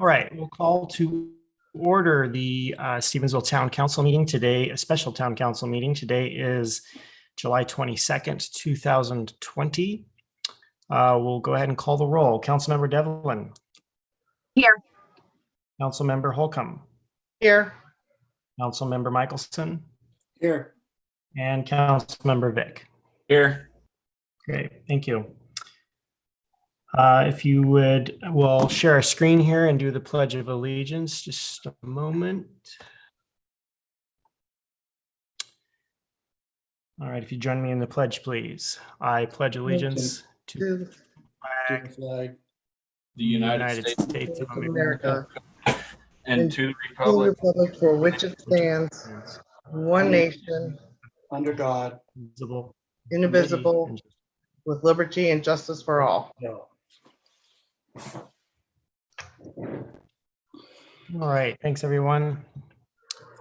All right, we'll call to order the Stevensville Town Council meeting today, a special Town Council meeting. Today is July 22nd, 2020. We'll go ahead and call the roll. Councilmember Devlin. Here. Councilmember Holcomb. Here. Councilmember Michelson. Here. And Councilmember Vick. Here. Great, thank you. If you would, we'll share a screen here and do the Pledge of Allegiance. Just a moment. All right, if you join me in the pledge, please. I pledge allegiance to the flag, The United States of America, and to the the republic republic for which it stands, one nation, under God, visible, indivisible, with liberty and justice for all. All right, thanks everyone.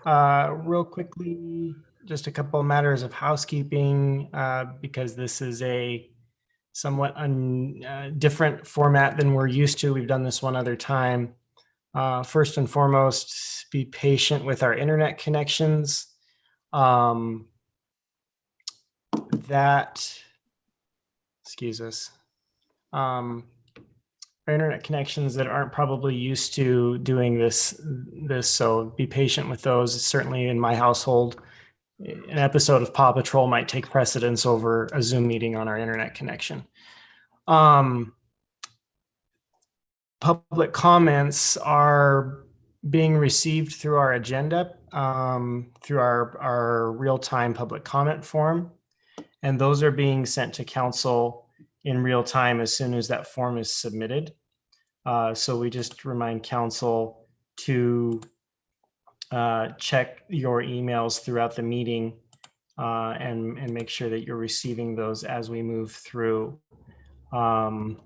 Real quickly, just a couple of matters of housekeeping because this is a somewhat different format than we're used to. We've done this one other time. First and foremost, be patient with our internet connections. Excuse us. Our internet connections that aren't probably used to doing this, so be patient with those. Certainly in my household, an episode of Paw Patrol might take precedence over a Zoom meeting on our internet connection. Public comments are being received through our agenda, through our real-time public comment form, and those are being sent to council in real time as soon as that form is submitted. So we just remind council to check your emails throughout the meeting and make sure that you're receiving those as we move through. And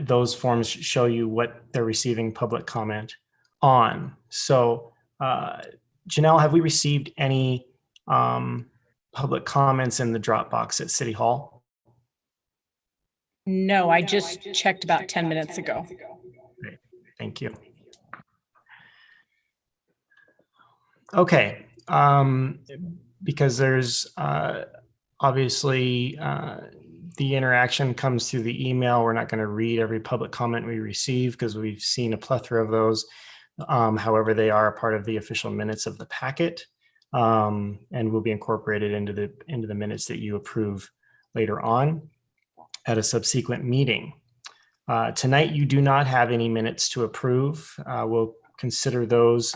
those forms show you what they're receiving public comment on. So Janelle, have we received any public comments in the Dropbox at City Hall? No, I just checked about 10 minutes ago. Great. Thank you. Okay, because there's obviously the interaction comes through the email. We're not going to read every public comment we receive because we've seen a plethora of those. However, they are a part of the official minutes of the packet and will be incorporated into the minutes that you approve later on at a subsequent meeting. Tonight, you do not have any minutes to approve. We'll consider those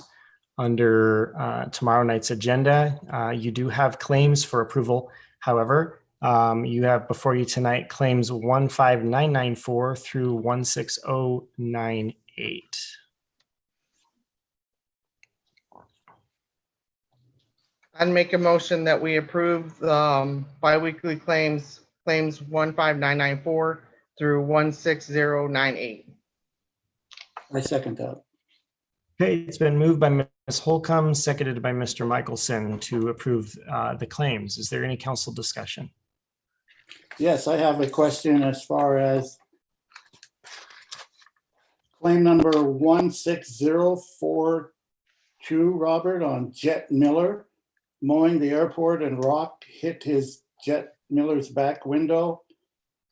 under tomorrow night's agenda. You do have claims for approval. However, you have before you tonight claims 15994 through 16098. I'd make a motion that we approve biweekly claims 15994 through 16098. I second that. Okay, it's been moved by Ms. Holcomb, seconded by Mr. Michelson to approve the claims. Is there any council discussion? Yes, I have a question as far as claim number 16042, Robert, on Jet Miller, mowing the airport and rock hit his Jet Miller's back window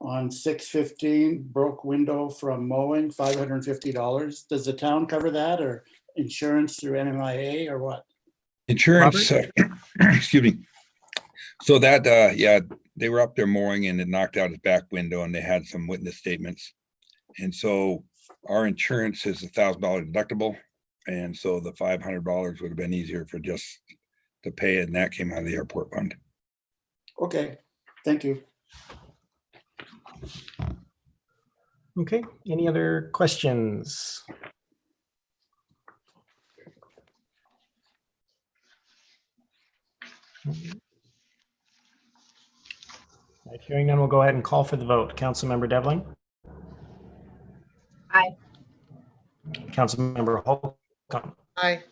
on 6/15, broke window from mowing, $550. Does the town cover that, or insurance through NMIA, or what? Insurance, excuse me. So that, yeah, they were up there mowing and it knocked out his back window and they had some witness statements. And so our insurance is $1,000 deductible. And so the $500 would have been easier for just to pay it, and that came out of the airport fund. Okay, thank you. Okay, any other questions? Right, hearing none, we'll go ahead and call for the vote. Councilmember Devlin? Aye. Councilmember Holcomb? Aye.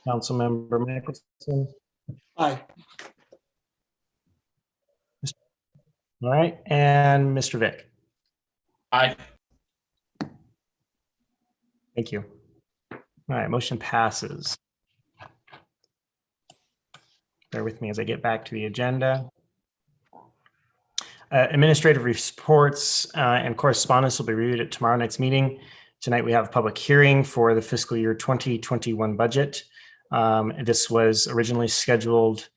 Councilmember Michelson? Aye. All right, and Mr. Vick? Aye. Thank you. All right, motion passes. Bear with me as I get back to the agenda. Administrative reports and correspondence will be reviewed at tomorrow night's meeting. Tonight we have a public hearing for the fiscal year 2021 budget. This was originally scheduled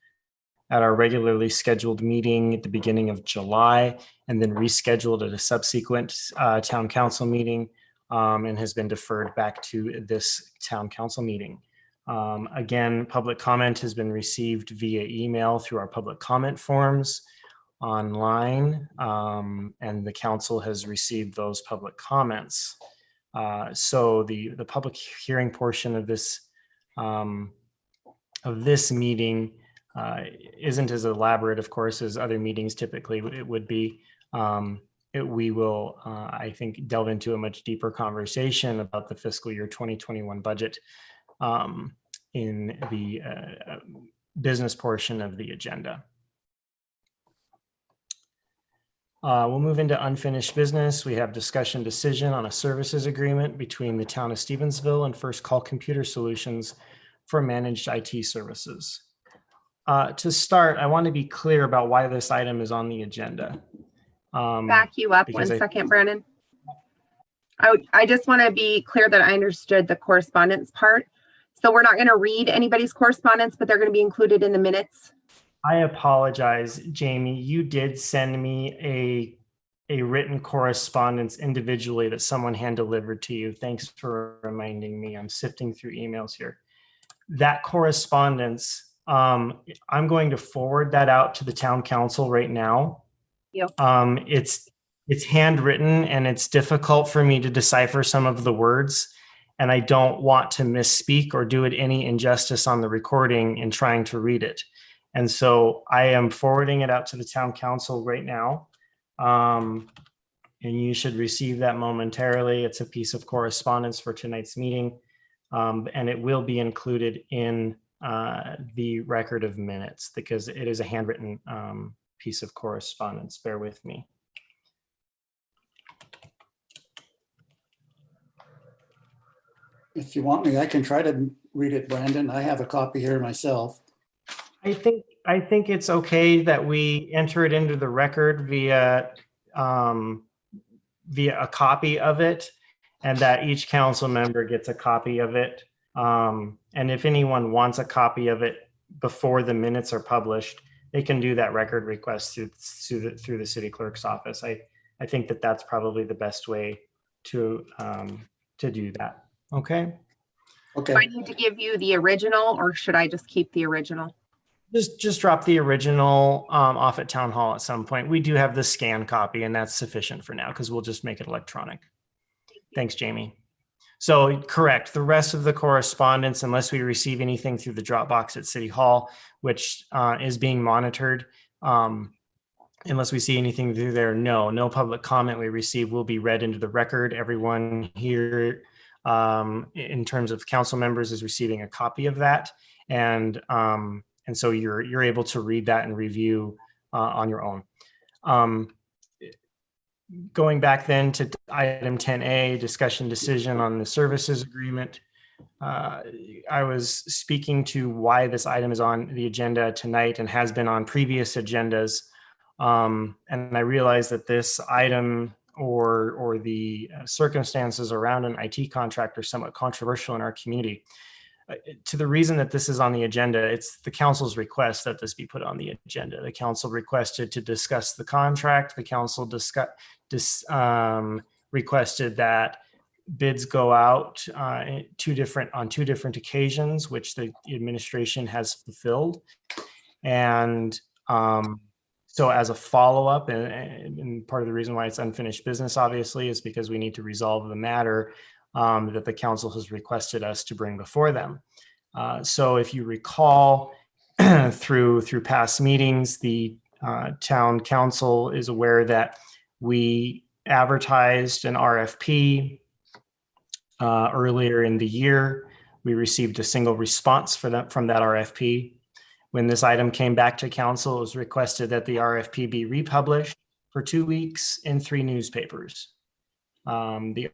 at our regularly scheduled meeting at the beginning of July and then rescheduled at a subsequent town council meeting and has been deferred back to this town council meeting. Again, public comment has been received via email through our public comment forms online, and the council has received those public comments. So the public hearing portion of this meeting isn't as elaborate, of course, as other meetings typically it would be. We will, I think, delve into a much deeper conversation about the fiscal year 2021 budget in the business portion of the agenda. We'll move into unfinished business. We have discussion decision on a services agreement between the town of Stevensville and First Call Computer Solutions for managed IT services. To start, I want to be clear about why this item is on the agenda. Back you up one because second, Brandon. I just want to be clear that I understood the correspondence part. So we're not going to read anybody's correspondence, but they're going to be included in the minutes. I apologize, Jamie. You did send me a written correspondence individually that someone hand delivered to you. Thanks for reminding me. I'm sifting through emails here. That correspondence, I'm going to forward that out to the town council right now. Yep. It's handwritten and it's difficult for me to decipher some of the words, and I don't want to misspeak or do it any injustice on the recording in trying to read it. And so I am forwarding it out to the town council right now. And you should receive that momentarily. It's a piece of correspondence for tonight's meeting. And it will be included in the record of minutes because it is a handwritten piece of correspondence. Bear with me. If you want me, I can try to read it, Brandon. I have a copy here myself. I think it's okay that we enter it into the record via a copy of it, and that each council member gets a copy of it. And if anyone wants a copy of it before the minutes are published, they can do that record request through the city clerk's office. I think that that's probably the best way to do that. Okay. Do I need to give you the original or should I just keep the original? Just drop the original off at town hall at some point. We do have the scan copy and that's sufficient for now because we'll just make it electronic. Thanks, Jamie. So correct, the rest of the correspondence, unless we receive anything through the Dropbox at City Hall, which is being monitored, unless we see anything through there, no public comment we receive will be read into the record. Everyone here in terms of council members is receiving a copy of that. And so you're able to read that and review on your own. Going back then to item 10A, discussion decision on the services agreement. I was speaking to why this item is on the agenda tonight and has been on previous agendas. And I realized that this item or the circumstances around an IT contract are somewhat controversial in our community. To the reason that this is on the agenda, it's the council's request that this be put on the agenda. The council requested to discuss the contract. The council requested that bids go out on two different occasions, which the administration has fulfilled. And so as a follow-up, and part of the reason why it's unfinished business, obviously, is because we need to resolve the matter that the council has requested us to bring before them. So if you recall, through past meetings, the town council is aware that we advertised an RFP earlier in the year. We received a single response from that RFP. When this item came back to council, it was requested that the RFP be republished for 2 weeks in 3 newspapers. The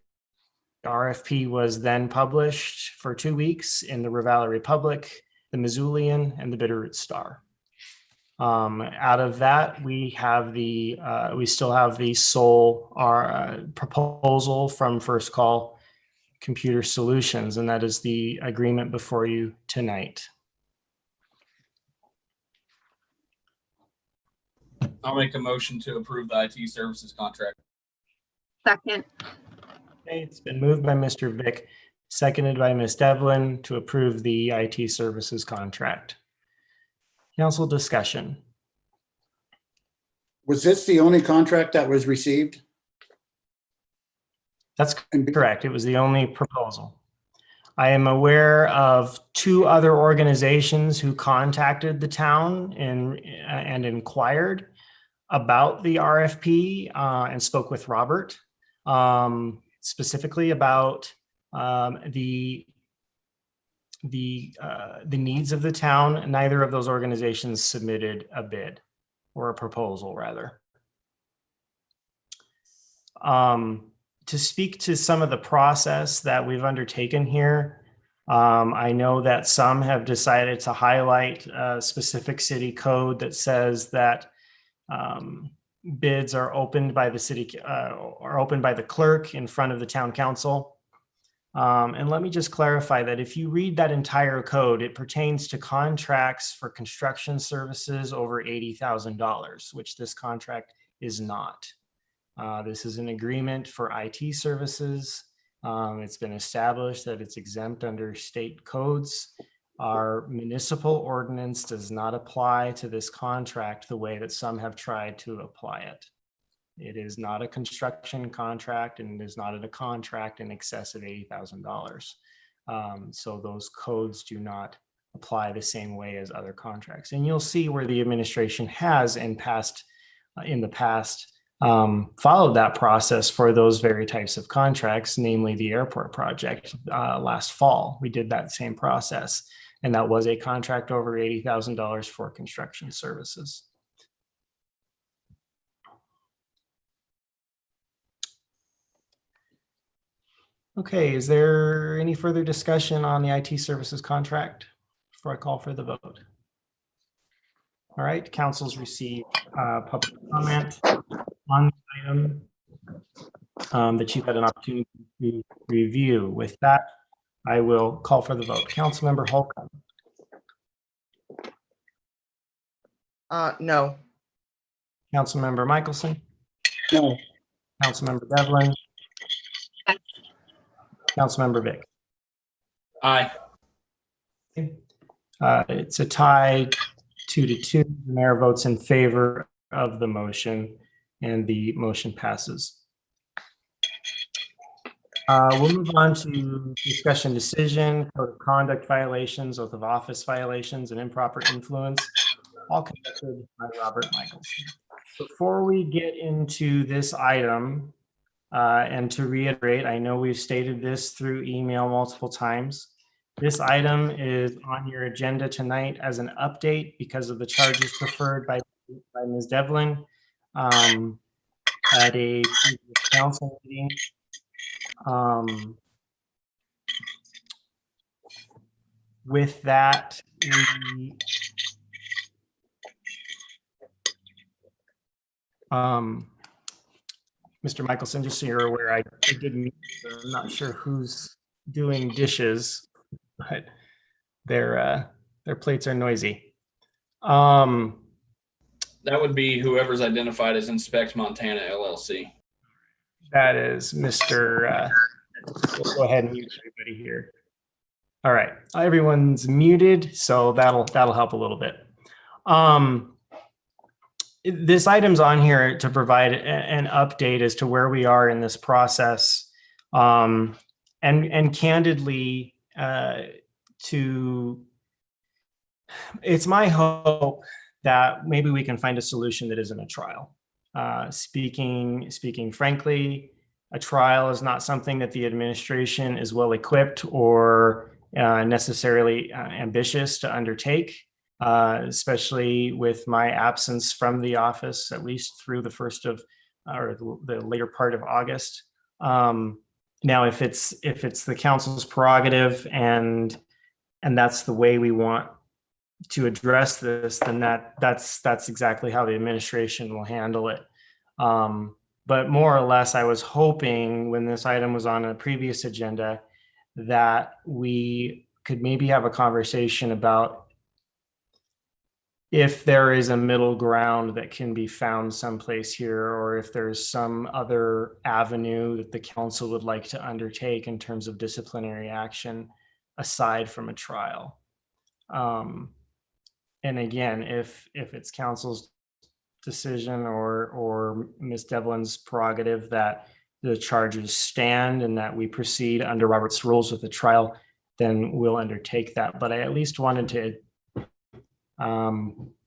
RFP was then published for 2 weeks in the Ravalli Republic, the Missoulian, and the Bitterroot Star. Out of that, we still have the sole proposal from First Call Computer Solutions, and that is the agreement before you tonight. I'll make a motion to approve the IT services contract. Second. Okay, it's been moved by Mr. Vick, seconded by Ms. Devlin to approve the IT services contract. Council discussion. Was this the only contract that was received? That's correct. It was the only proposal. I am aware of 2 other organizations who contacted the town and inquired about the RFP and spoke with Robert specifically about the needs of the town. Neither of those organizations submitted a bid or a proposal, rather. To speak to some of the process that we've undertaken here, I know that some have decided to highlight a specific city code that says that bids are opened by the city are opened by the clerk in front of the town council. And let me just clarify that if you read that entire code, it pertains to contracts for construction services over $80,000, which this contract is not. This is an agreement for IT services. It's been established that it's exempt under state codes. Our municipal ordinance does not apply to this contract the way that some have tried to apply it. It is not a construction contract, and it is not a contract in excess of $80,000. So those codes do not apply the same way as other contracts. And you'll see where the administration has in the past followed that process for those very types of contracts, namely the airport project last fall. We did that same process, and that was a contract over $80,000 for construction services. Okay, is there any further discussion on the IT services contract before I call for the vote? All right, council's received public comment on the item that you've had an opportunity to review. With that, I will call for the vote. Councilmember Holcomb. No. Councilmember Michelson. No. Councilmember Devlin. Yes. Councilmember Vick. Aye. It's a tie 2-2. The mayor votes in favor of the motion, and the motion passes. We'll move on to discussion decision, code of conduct violations, oath of office violations, and improper influence, all conducted by Robert Michelson. Before we get into this item, and to reiterate, I know we've stated this through email multiple times. This item is on your agenda tonight as an update because of the charges preferred by Ms. Devlin at a council meeting. With that, Mr. Michelson, just so you're aware, I didn't. I'm not sure who's doing dishes, but their plates are noisy. That would be whoever's identified as Inspect Montana LLC. That is Mr. We'll go ahead and mute everybody here. All right, everyone's muted, so that'll help a little bit. This item's on here to provide an update as to where we are in this process, and candidly, it's my hope that maybe we can find a solution that isn't a trial. Speaking frankly, a trial is not something that the administration is well equipped or necessarily ambitious to undertake, especially with my absence from the office, at least through the later part of August. Now, if it's the council's prerogative and that's the way we want to address this, then that's exactly how the administration will handle it. But more or less, I was hoping when this item was on a previous agenda that we could maybe have a conversation about if there is a middle ground that can be found someplace here, or if there's some other avenue that the council would like to undertake in terms of disciplinary action aside from a trial. And again, if it's council's decision or Ms. Devlin's prerogative that the charges stand and that we proceed under Robert's rules with the trial, then we'll undertake that. But I at least wanted to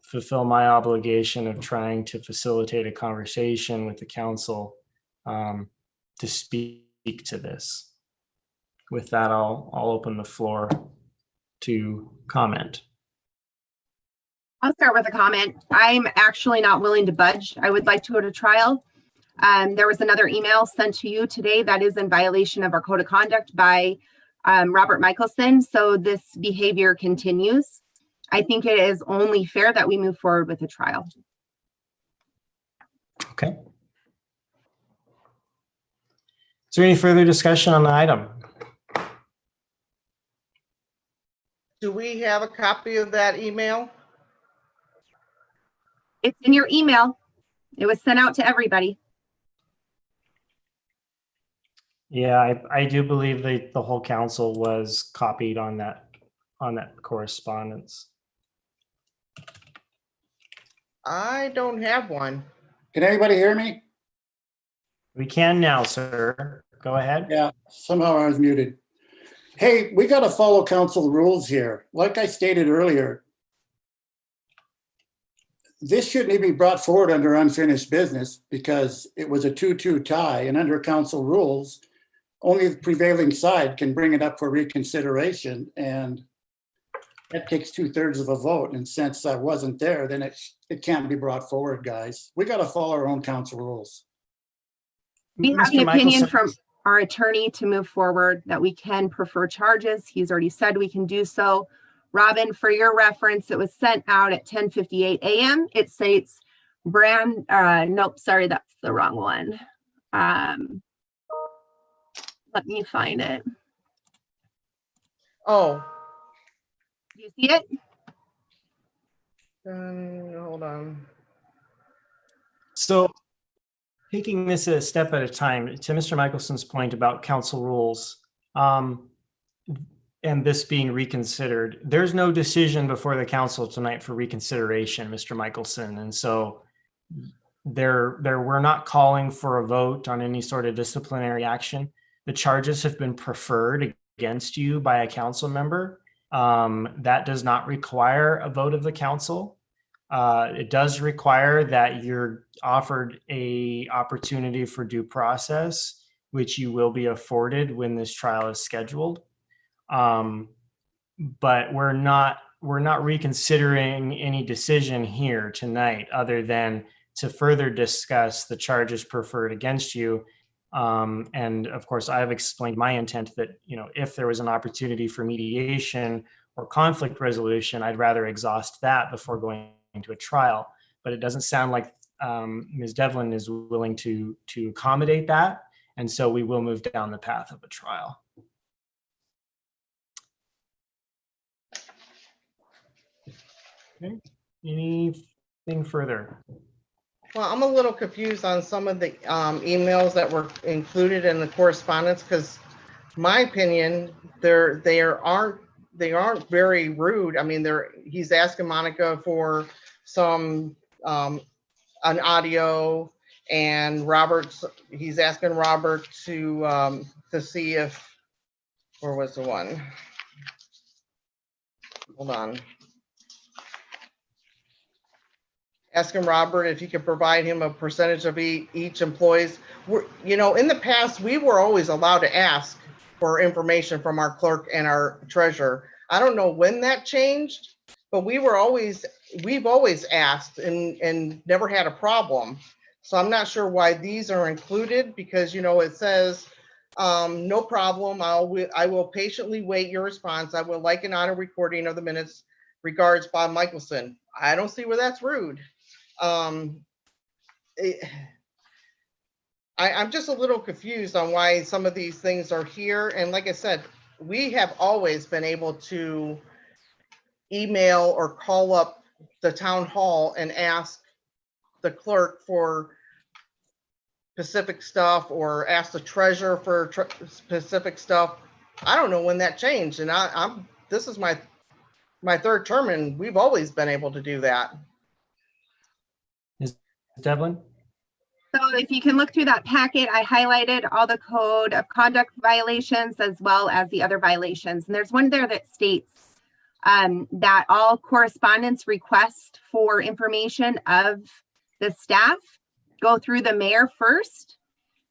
fulfill my obligation of trying to facilitate a conversation with the council to speak to this. With that, I'll open the floor to comment. I'll start with a comment. I'm actually not willing to budge. I would like to go to trial. There was another email sent to you today that is in violation of our code of conduct by Robert Michelson. So this behavior continues. I think it is only fair that we move forward with a trial. Okay. Is there any further discussion on the item? Do we have a copy of that email? It's in your email. It was sent out to everybody. Yeah, I do believe the whole council was copied on that correspondence. I don't have one. Can anybody hear me? We can now, sir. Go ahead. Yeah, somehow I was muted. Hey, we got to follow council rules here. Like I stated earlier, this shouldn't even be brought forward under unfinished business because it was a 2-2 tie, and under council rules, only the prevailing side can bring it up for reconsideration, and that takes 2/3 of a vote. And since I wasn't there, then it can't be brought forward, guys. We got to follow our own council rules. We have Mr. an opinion Michelson- from our attorney to move forward that we can prefer charges. He's already said we can do so. Robin, for your reference, it was sent out at 10:58 a.m. It states nope, sorry, that's the wrong one. Let me find it. Oh, Do you see it? hold on. So taking this a step at a time, to Mr. Michelson's point about council rules, and this being reconsidered, there's no decision before the council tonight for reconsideration, Mr. Michelson. And so we're not calling for a vote on any sort of disciplinary action. The charges have been preferred against you by a council member. That does not require a vote of the council. It does require that you're offered a opportunity for due process, which you will be afforded when this trial is scheduled. But we're not reconsidering any decision here tonight other than to further discuss the charges preferred against you. And of course, I've explained my intent that, if there was an opportunity for mediation or conflict resolution, I'd rather exhaust that before going to a trial. But it doesn't sound like Ms. Devlin is willing to accommodate that. And so we will move down the path of a trial. Okay. Anything further? Well, I'm a little confused on some of the emails that were included in the correspondence because, my opinion, they aren't very rude. I mean, he's asking Monica for some an audio, and he's asking Robert to see if, where was the one? Hold on. Asking Robert if he could provide him a percentage of each employee's. In the past, we were always allowed to ask for information from our clerk and our treasurer. I don't know when that changed, but we've always asked and never had a problem. So I'm not sure why these are included because, you know, it says, no problem. I will patiently wait your response. I will like an audio recording of the minutes. Regards, Bob Michelson. I don't see where that's rude. I'm just a little confused on why some of these things are here. And like I said, we have always been able to email or call up the town hall and ask the clerk for specific stuff or ask the treasurer for specific stuff. I don't know when that changed. And this is my third term and we've always been able to do that. Ms. Devlin? So if you can look through that packet, I highlighted all the code of conduct violations as well as the other violations. And there's one there that states that all correspondence requests for information of the staff go through the mayor first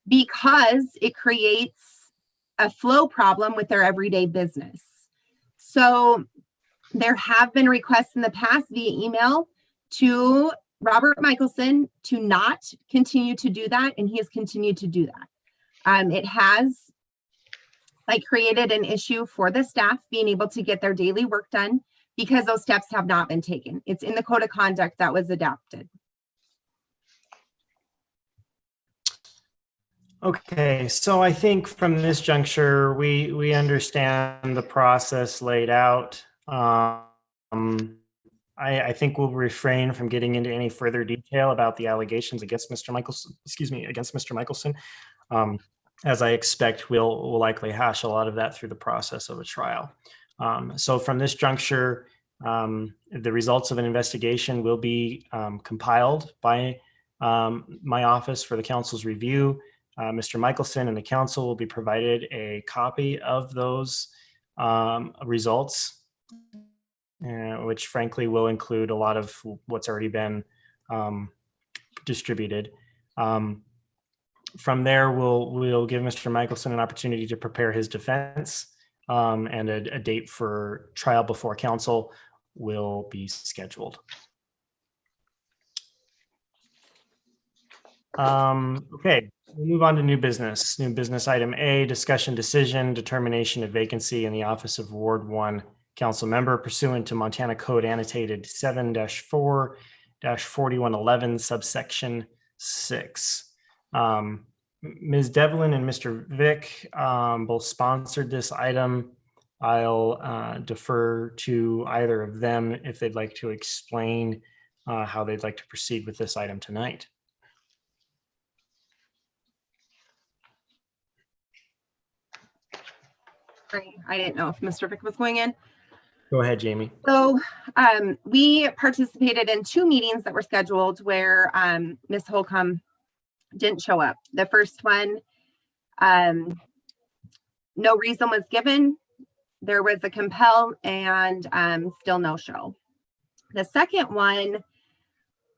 because it creates a flow problem with their everyday business. So there have been requests in the past via email to Robert Michelson to not continue to do that, and he has continued to do that. It has created an issue for the staff being able to get their daily work done because those steps have not been taken. It's in the code of conduct that was adopted. Okay, so I think from this juncture, we understand the process laid out. I think we'll refrain from getting into any further detail about the allegations against Mr. Michelson, against Mr. Michelson. As I expect, we'll likely hash a lot of that through the process of a trial. So from this juncture, the results of an investigation will be compiled by my office for the council's review. Mr. Michelson and the council will be provided a copy of those results, which frankly will include a lot of what's already been distributed. From there, we'll give Mr. Michelson an opportunity to prepare his defense, and a date for trial before council will be scheduled. Okay, we'll move on to new business. New business item A, discussion decision, determination of vacancy in the office of Ward 1 council member pursuant to Montana Code annotated 7-4-4111 subsection 6. Ms. Devlin and Mr. Vick both sponsored this item. I'll defer to either of them if they'd like to explain how they'd like to proceed with this item tonight. I didn't know if Mr. Vick was going in. Go ahead, Jamie. So we participated in 2 meetings that were scheduled where Ms. Holcomb didn't show up. The first one, no reason was given. There was a compel and still no show. The second one,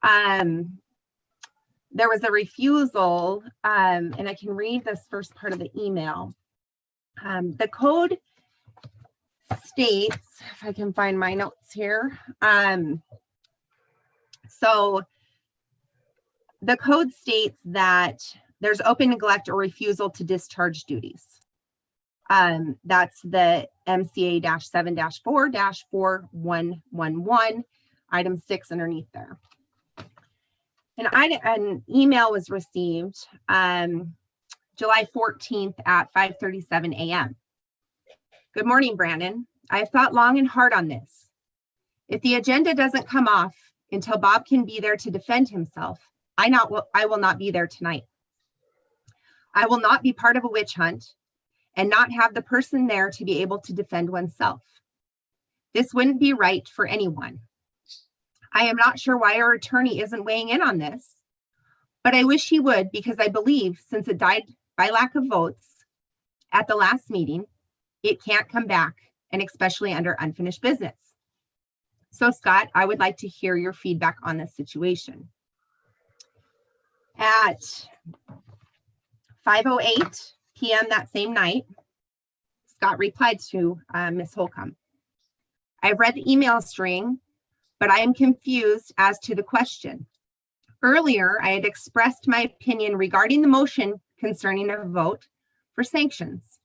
there was a refusal, and I can read this first part of the email. The code states, if I can find my notes here. So the code states that there's open neglect or refusal to discharge duties. That's the MCA-7-4-4111, item 6 underneath there. An email was received July 14th at 5:37 a.m. Good morning, Brandon. I have thought long and hard on this. If the agenda doesn't come off until Bob can be there to defend himself, I will not be there tonight. I will not be part of a witch hunt and not have the person there to be able to defend oneself. This wouldn't be right for anyone. I am not sure why our attorney isn't weighing in on this, but I wish he would, because I believe since it died by lack of votes at the last meeting, it can't come back, and especially under unfinished business. So Scott, I would like to hear your feedback on this situation. At 5:08 p.m. that same night, Scott replied to Ms. Holcomb. I've read the email string, but I am confused as to the question. Earlier, I had expressed my opinion regarding the motion concerning a vote for sanctions.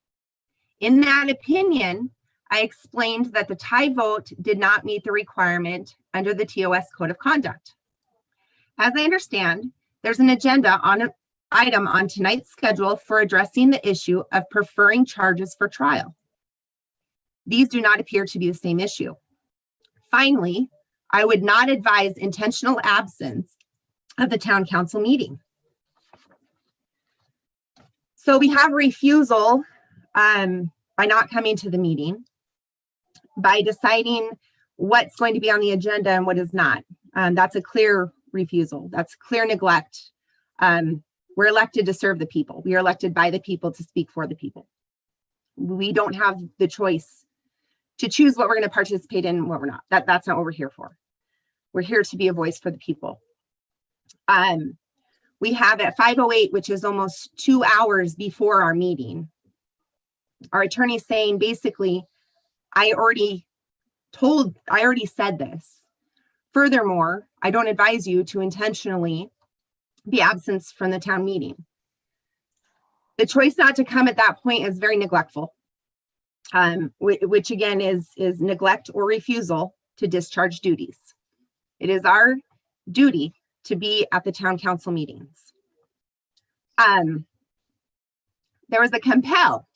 In that opinion, I explained that the tie vote did not meet the requirement under the TOS Code of Conduct. As I understand, there's an agenda on an item on tonight's schedule for addressing the issue of preferring charges for trial. These do not appear to be the same issue. Finally, I would not advise intentional absence of the town council meeting. So we have refusal by not coming to the meeting, by deciding what's going to be on the agenda and what is not. That's a clear refusal. That's clear neglect. We're elected to serve the people. We are elected by the people to speak for the people. We don't have the choice to choose what we're going to participate in and what we're not. That's not what we're here for. We're here to be a voice for the people. We have at 5:08, which is almost 2 hours before our meeting, our attorney saying basically, I already said this. Furthermore, I don't advise you to intentionally be absent from the town meeting. The choice not to come at that point is very neglectful, which again is neglect or refusal to discharge duties. It is our duty to be at the town council meetings. There was a compel.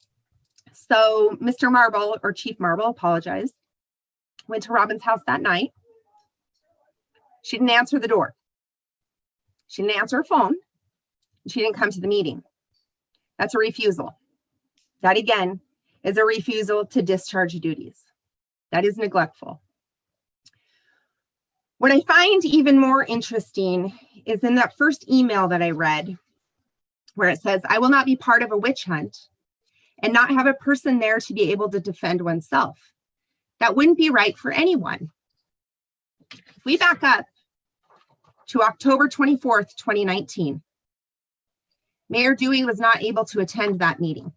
So Mr. Marble, or Chief Marble, apologize, went to Robin's house that night. She didn't answer the door. She didn't answer her phone. She didn't come to the meeting. That's a refusal. That again is a refusal to discharge duties. That is neglectful. What I find even more interesting is in that first email that I read, where it says, I will not be part of a witch hunt and not have a person there to be able to defend oneself. That wouldn't be right for anyone. If we back up to October 24th, 2019, Mayor Dewey was not able to attend that meeting.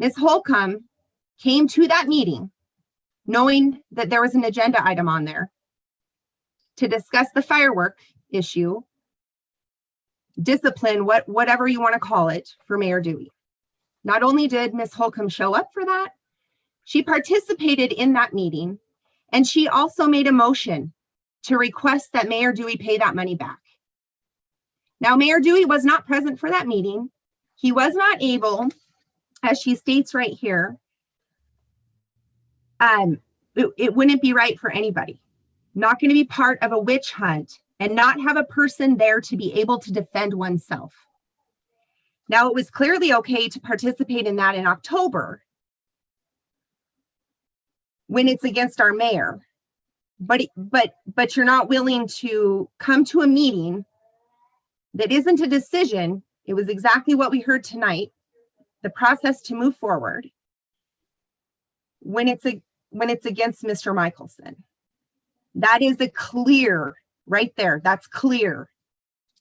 Ms. Holcomb came to that meeting knowing that there was an agenda item on there to discuss the firework issue, discipline, whatever you want to call it, for Mayor Dewey. Not only did Ms. Holcomb show up for that, she participated in that meeting, and she also made a motion to request that Mayor Dewey pay that money back. Now, Mayor Dewey was not present for that meeting. He was not able, as she states right here, it wouldn't be right for anybody. Not going to be part of a witch hunt and not have a person there to be able to defend oneself. Now, it was clearly okay to participate in that in October when it's against our mayor, but you're not willing to come to a meeting that isn't a decision. It was exactly what we heard tonight, the process to move forward when it's against Mr. Michelson. That is a clear, right there, that's clear,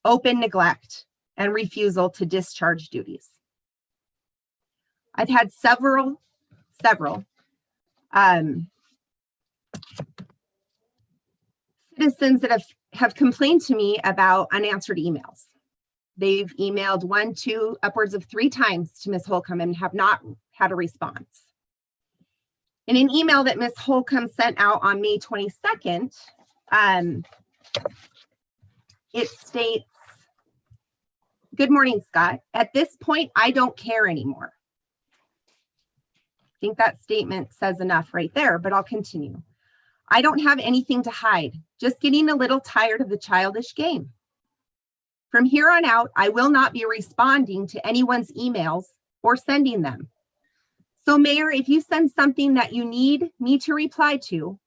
open neglect and refusal to discharge duties. I've had several citizens that have complained to me about unanswered emails. They've emailed 1, 2, upwards of 3 times to Ms. Holcomb and have not had a response. In an email that Ms. Holcomb sent out on May 22nd, it states, "Good morning, Scott. At this point, I don't care anymore." I think that statement says enough right there, but I'll continue. "I don't have anything to hide, just getting a little tired of the childish game. From here on out, I will not be responding to anyone's emails or sending them. So Mayor, if you send something that you need me to reply to,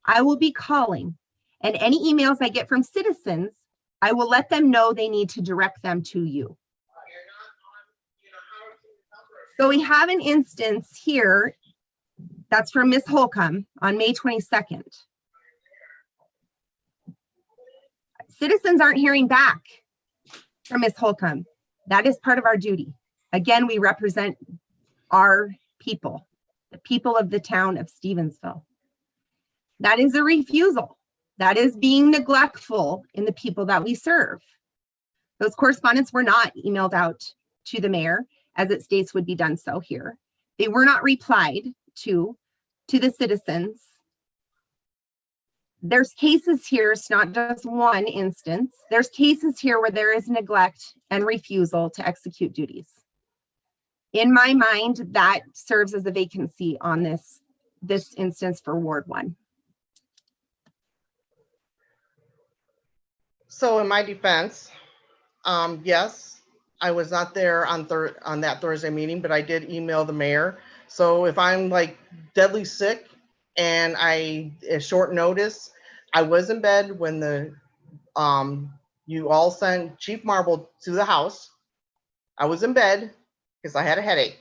I will be calling, and any emails I get from citizens, I will let them know they need to direct them to you." So we have an instance here that's from Ms. Holcomb on May 22nd. Citizens aren't hearing back from Ms. Holcomb. That is part of our duty. Again, we represent our people, the people of the town of Stevensville. That is a refusal. That is being neglectful in the people that we serve. Those correspondence were not emailed out to the mayor as it states would be done so here. They were not replied to the citizens. There's cases here, it's not just one instance. There's cases here where there is neglect and refusal to execute duties. In my mind, that serves as a vacancy on this instance for Ward 1. So in my defense, yes, I was not there on that Thursday meeting, but I did email the mayor. So if I'm like deadly sick and at short notice, I was in bed when you all sent Chief Marble to the house. I was in bed because I had a headache.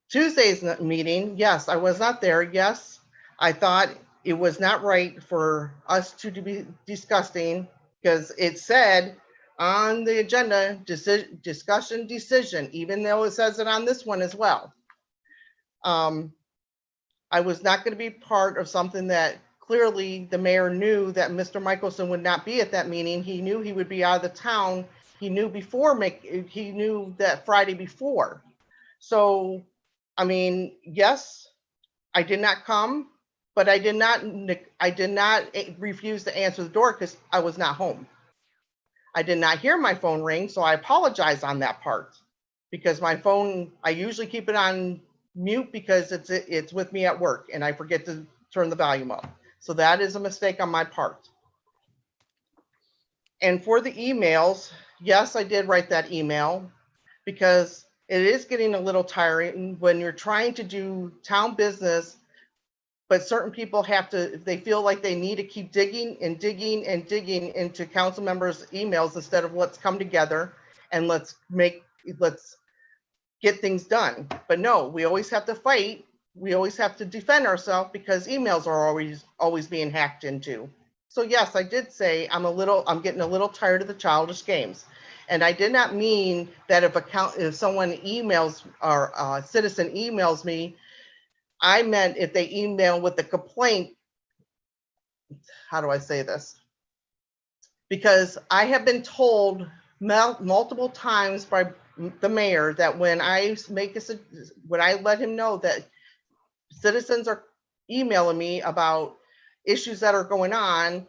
Tuesday's meeting, yes, I was not there. Yes, I thought it was not right for us to be discussing, because it said on the agenda, discussion decision, even though it says it on this one as well. I was not going to be part of something that clearly the mayor knew that Mr. Michelson would not be at that meeting. He knew he would be out of the town. He knew he knew that Friday before. So, I mean, yes, I did not come, but I did not refuse to answer the door because I was not home. I did not hear my phone ring, so I apologize on that part, because my phone, I usually keep it on mute because it's with me at work and I forget to turn the volume up. So that is a mistake on my part. And for the emails, yes, I did write that email because it is getting a little tiring when you're trying to do town business, but certain people they feel like they need to keep digging and digging and digging into council members' emails instead of let's come together and let's get things done. But no, we always have to fight. We always have to defend ourselves because emails are always being hacked into. So yes, I did say I'm getting a little tired of the childish games. And I did not mean that if someone emails or a citizen emails me, I meant if they email with a complaint. How do I say this? Because I have been told multiple times by the mayor that when I let him know that citizens are emailing me about issues that are going on,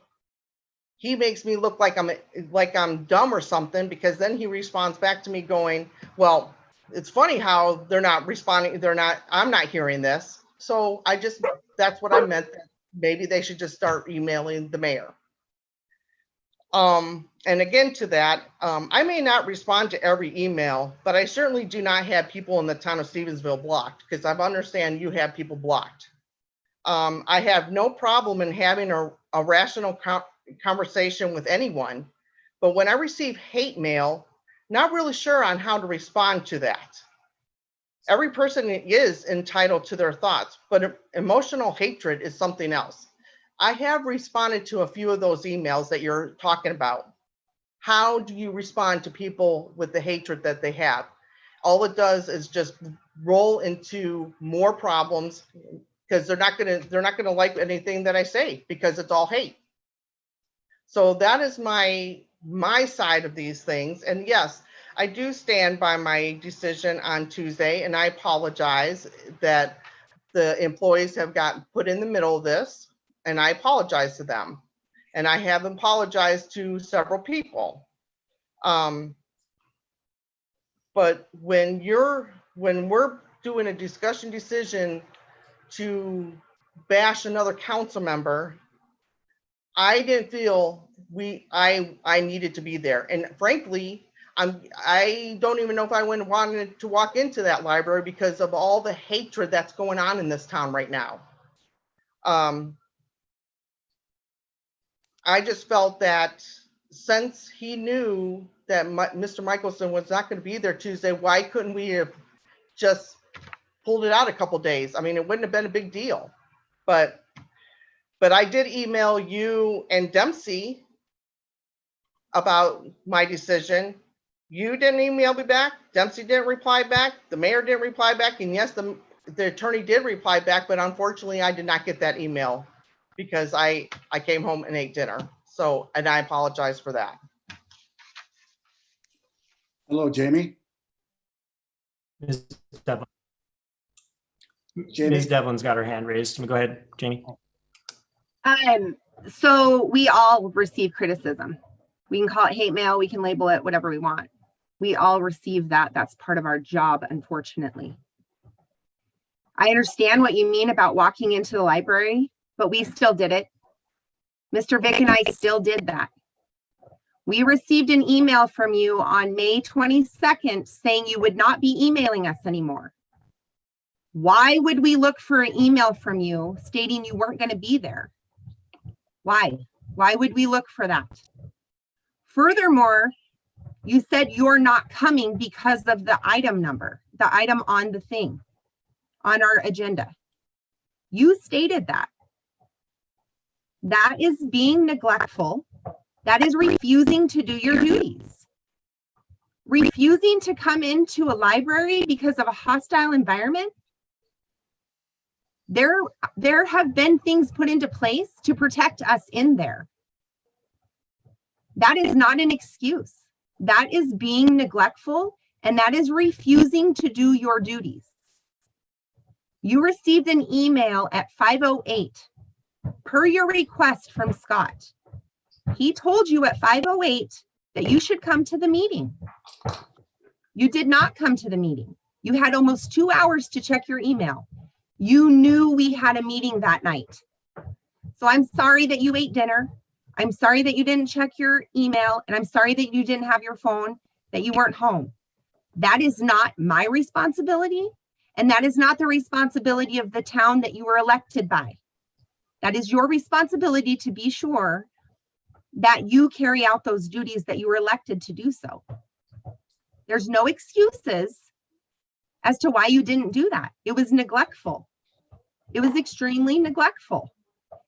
he makes me look like I'm dumb or something, because then he responds back to me going, well, it's funny how they're not responding. I'm not hearing this. So that's what I meant. That maybe they should just start emailing the mayor. And again, to that, I may not respond to every email, but I certainly do not have people in the town of Stevensville blocked, because I understand you have people blocked. I have no problem in having a rational conversation with anyone, but when I receive hate mail, not really sure on how to respond to that. Every person is entitled to their thoughts, but emotional hatred is something else. I have responded to a few of those emails that you're talking about. How do you respond to people with the hatred that they have? All it does is just roll into more problems, because they're not gonna like anything that I say, because it's all hate. So that is my side of these things. And yes, I do stand by my decision on Tuesday, and I apologize that the employees have gotten put in the middle of this, and I apologize to them. And I have apologized to several people. But when we're doing a discussion decision to bash another council member, I didn't feel I needed to be there. And frankly, I don't even know if I wanted to walk into that library because of all the hatred that's going on in this town right now. I just felt that since he knew that Mr. Michelson was not going to be there Tuesday, why couldn't we have just pulled it out a couple days? I mean, it wouldn't have been a big deal. But I did email you and Dempsey about my decision. You didn't email me back. Dempsey didn't reply back. The mayor didn't reply back. And yes, the attorney did reply back, but unfortunately I did not get that email because I came home and ate dinner. So, and I apologize for that. Hello, Jamie. Ms. Devlin. Jamie? Ms. Devlin's got her hand raised. Go ahead, Jamie. So we all receive criticism. We can call it hate mail, we can label it whatever we want. We all receive that. That's part of our job, unfortunately. I understand what you mean about walking into the library, but we still did it. Mr. Vick and I still did that. We received an email from you on May 22nd saying you would not be emailing us anymore. Why would we look for an email from you stating you weren't going to be there? Why? Why would we look for that? Furthermore, you said you're not coming because of the item number, the item on the thing, on our agenda. You stated that. That is being neglectful. That is refusing to do your duties. Refusing to come into a library because of a hostile environment. There have been things put into place to protect us in there. That is not an excuse. That is being neglectful, and that is refusing to do your duties. You received an email at 5:08 per your request from Scott. He told you at 5:08 that you should come to the meeting. You did not come to the meeting. You had almost 2 hours to check your email. You knew we had a meeting that night. So I'm sorry that you ate dinner. I'm sorry that you didn't check your email, and I'm sorry that you didn't have your phone, that you weren't home. That is not my responsibility, and that is not the responsibility of the town that you were elected by. That is your responsibility to be sure that you carry out those duties that you were elected to do so. There's no excuses as to why you didn't do that. It was neglectful. It was extremely neglectful.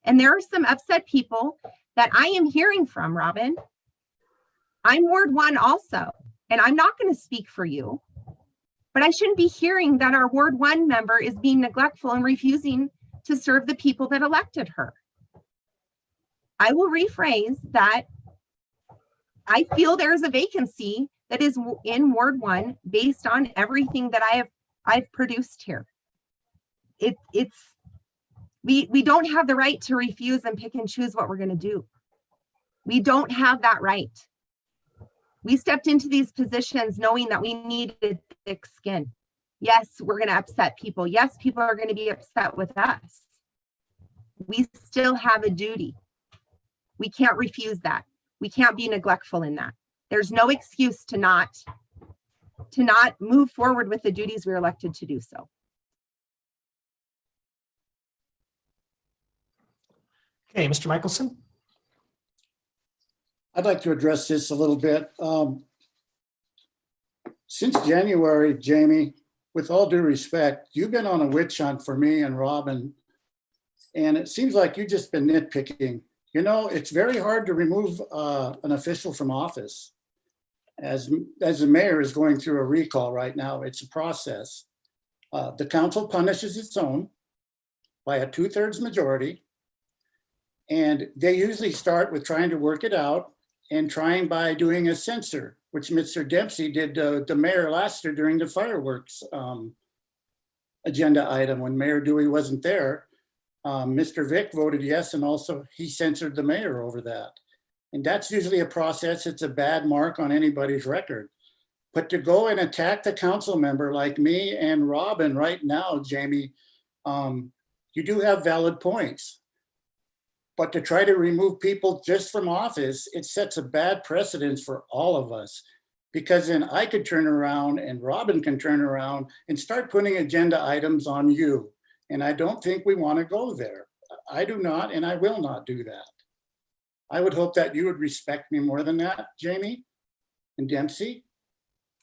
And there are some upset people that I am hearing from, Robin. I'm Ward 1 also, and I'm not going to speak for you, but I shouldn't be hearing that our Ward 1 member is being neglectful and refusing to serve the people that elected her. I will rephrase that. I feel there's a vacancy that is in Ward 1 based on everything that I've produced here. We don't have the right to refuse and pick and choose what we're going to do. We don't have that right. We stepped into these positions knowing that we needed thick skin. Yes, we're going to upset people. Yes, people are going to be upset with us. We still have a duty. We can't refuse that. We can't be neglectful in that. There's no excuse to not move forward with the duties we're elected to do so. Okay, Mr. Michelson. I'd like to address this a little bit. Since January, Jamie, with all due respect, you've been on a witch hunt for me and Robin, and it seems like you've just been nitpicking. You know, it's very hard to remove an official from office. As the mayor is going through a recall right now, it's a process. The council punishes its own by a 2/3 majority. And they usually start with trying to work it out and trying by doing a censor, which Mr. Dempsey did the mayor last year during the fireworks agenda item when Mayor Dewey wasn't there. Mr. Vick voted yes, and also he censored the mayor over that. And that's usually a process. It's a bad mark on anybody's record. But to go and attack the council member like me and Robin right now, Jamie, you do have valid points. But to try to remove people just from office, it sets a bad precedence for all of us. Because then I could turn around and Robin can turn around and start putting agenda items on you. And I don't think we want to go there. I do not, and I will not do that. I would hope that you would respect me more than that, Jamie and Dempsey.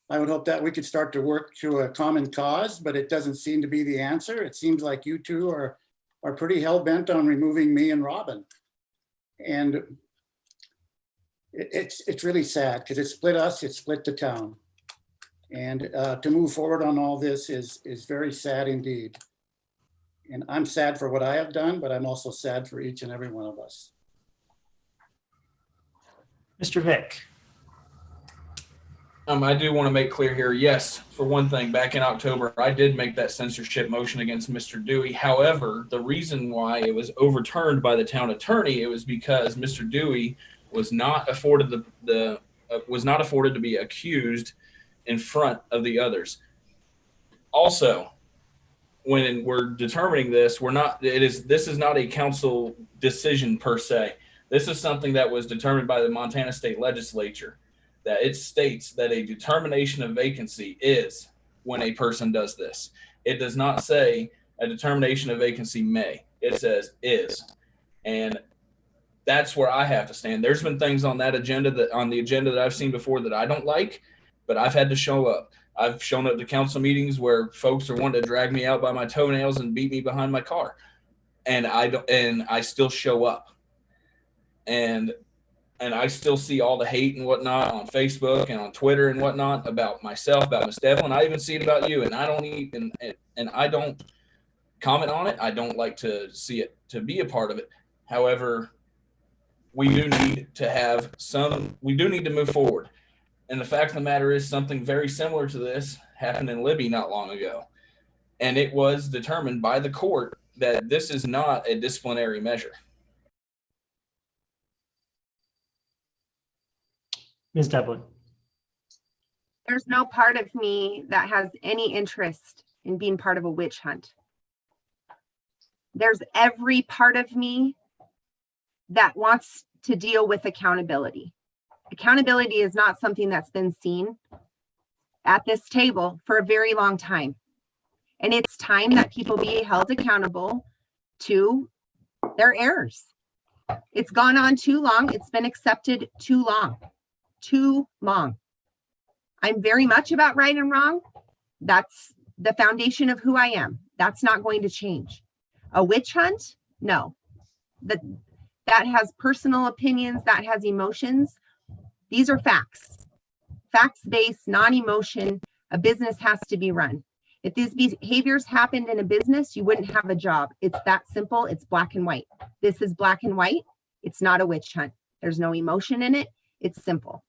I would hope that we could start to work to a common cause, but it doesn't seem to be the answer. It seems like you two are pretty hell-bent on removing me and Robin. And it's really sad because it split us, it split the town. And to move forward on all this is very sad indeed. And I'm sad for what I have done, but I'm also sad for each and every one of us. Mr. Vick. I do want to make clear here, yes, for one thing, back in October, I did make that censorship motion against Mr. Dewey. However, the reason why it was overturned by the town attorney, it was because Mr. Dewey was not afforded was not afforded to be accused in front of the others. Also, when we're determining this, this is not a council decision per se. This is something that was determined by the Montana State Legislature, that it states that a determination of vacancy is when a person does this. It does not say a determination of vacancy may. It says is. And that's where I have to stand. There's been things on the agenda that I've seen before that I don't like, but I've had to show up. I've shown up to council meetings where folks are wanting to drag me out by my toenails and beat me behind my car. And I still show up. And I still see all the hate and whatnot on Facebook and on Twitter and whatnot about myself, about Miss Devlin. I even see it about you, and I don't comment on it. I don't like to see it, to be a part of it. However, we do need to move forward. And the fact of the matter is, something very similar to this happened in Libby not long ago. And it was determined by the court that this is not a disciplinary measure. Ms. Devlin. There's no part of me that has any interest in being part of a witch hunt. There's every part of me that wants to deal with accountability. Accountability is not something that's been seen at this table for a very long time. And it's time that people be held accountable to their errors. It's gone on too long. It's been accepted too long. Too long. I'm very much about right and wrong. That's the foundation of who I am. That's not going to change. A witch hunt? No. That has personal opinions, that has emotions. These are facts. Facts-based, non-emotion. A business has to be run. If these behaviors happened in a business, you wouldn't have a job. It's that simple. It's black and white. This is black and white. It's not a witch hunt. There's no emotion in it. It's simple.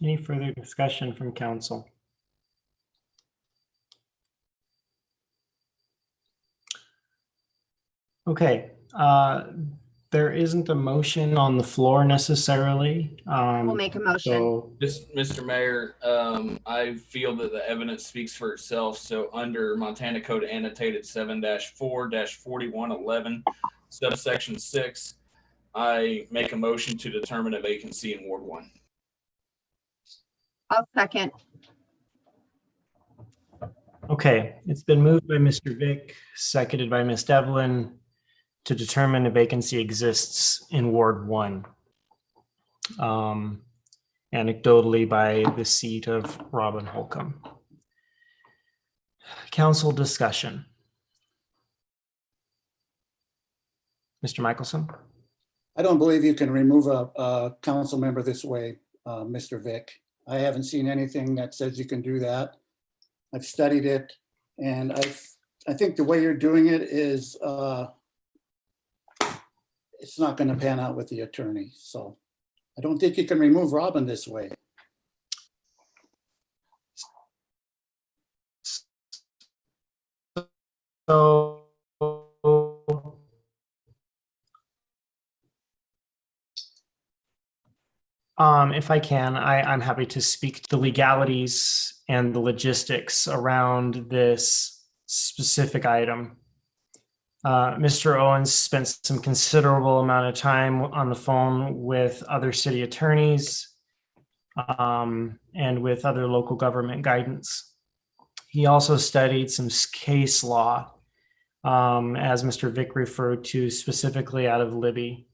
Any further discussion from council? Okay, there isn't a motion on the floor necessarily. We'll make a motion. So, Mr. Mayor, I feel that the evidence speaks for itself. So under Montana Code annotated 7-4-4111, subsection 6, I make a motion to determine a vacancy in Ward 1. I'll second. okay, it's been moved by Mr. Vick, seconded by Ms. Devlin to determine a vacancy exists in Ward 1. Anecdotally by the seat of Robin Holcomb. Council discussion. Mr. Michelson? I don't believe you can remove a council member this way, Mr. Vick. I haven't seen anything that says you can do that. I've studied it, and I think the way you're doing it is it's not going to pan out with the attorney. So I don't think you can remove Robin this way. So if I can, I'm happy to speak to the legalities and the logistics around this specific item. Mr. Owens spent some considerable amount of time on the phone with other city attorneys and with other local government guidance. He also studied some case law, as Mr. Vick referred to, specifically out of Libby.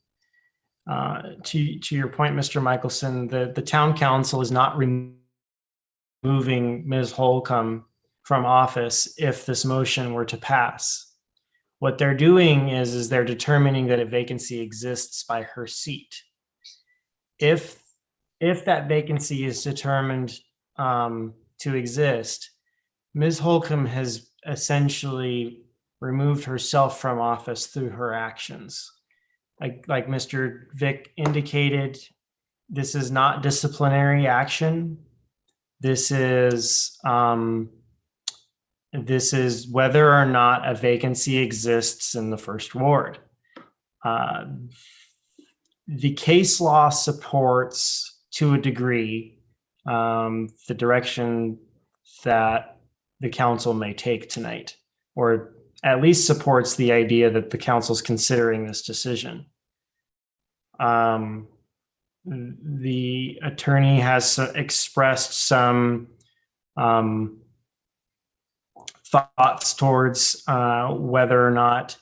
To your point, Mr. Michelson, the town council is not removing Ms. Holcomb from office if this motion were to pass. What they're doing is they're determining that a vacancy exists by her seat. If that vacancy is determined to to exist, Ms. Holcomb has essentially removed herself from office through her actions. Like Mr. Vick indicated, this is not disciplinary action. This is whether or not a vacancy exists in the first ward. The case law supports, to a degree, the direction that the council may take tonight, or at least supports the idea that the council's considering this decision. The attorney has expressed some thoughts towards whether or not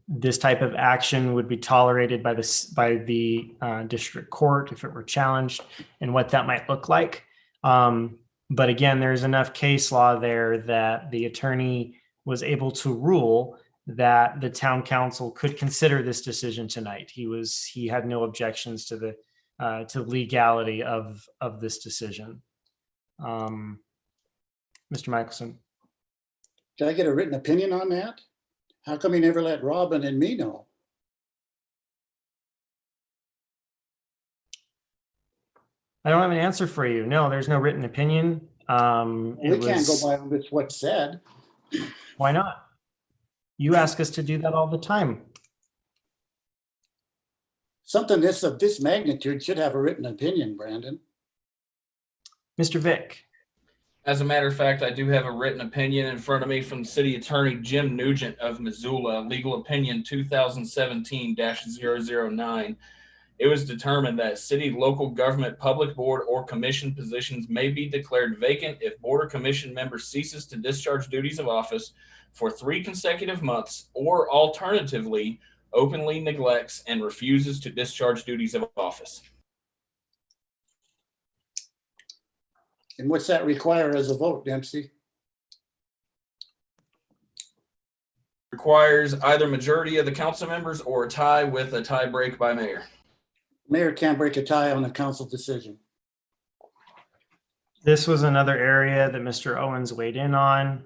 this type of action would be tolerated by the district court if it were challenged, and what that might look like. But again, there's enough case law there that the attorney was able to rule that the town council could consider this decision tonight. He had no objections to the legality of this decision. Mr. Michelson. Can I get a written opinion on that? How come you never let Robin and me know? I don't have an answer for you. No, there's no written opinion. We can't go by with what's said. Why not? You ask us to do that all the time. Something of this magnitude should have a written opinion, Brandon. Mr. Vick. As a matter of fact, I do have a written opinion in front of me from City Attorney Jim Nugent of Missoula, legal opinion 2017-009. It was determined that city, local government, public board, or commission positions may be declared vacant if board or commission member ceases to discharge duties of office for 3 consecutive months, or alternatively, openly neglects and refuses to discharge duties of office. And what's that require as a vote, Dempsey? Requires either majority of the council members or a tie with a tie break by mayor. Mayor can't break a tie on a council decision. This was another area that Mr. Owens weighed in on.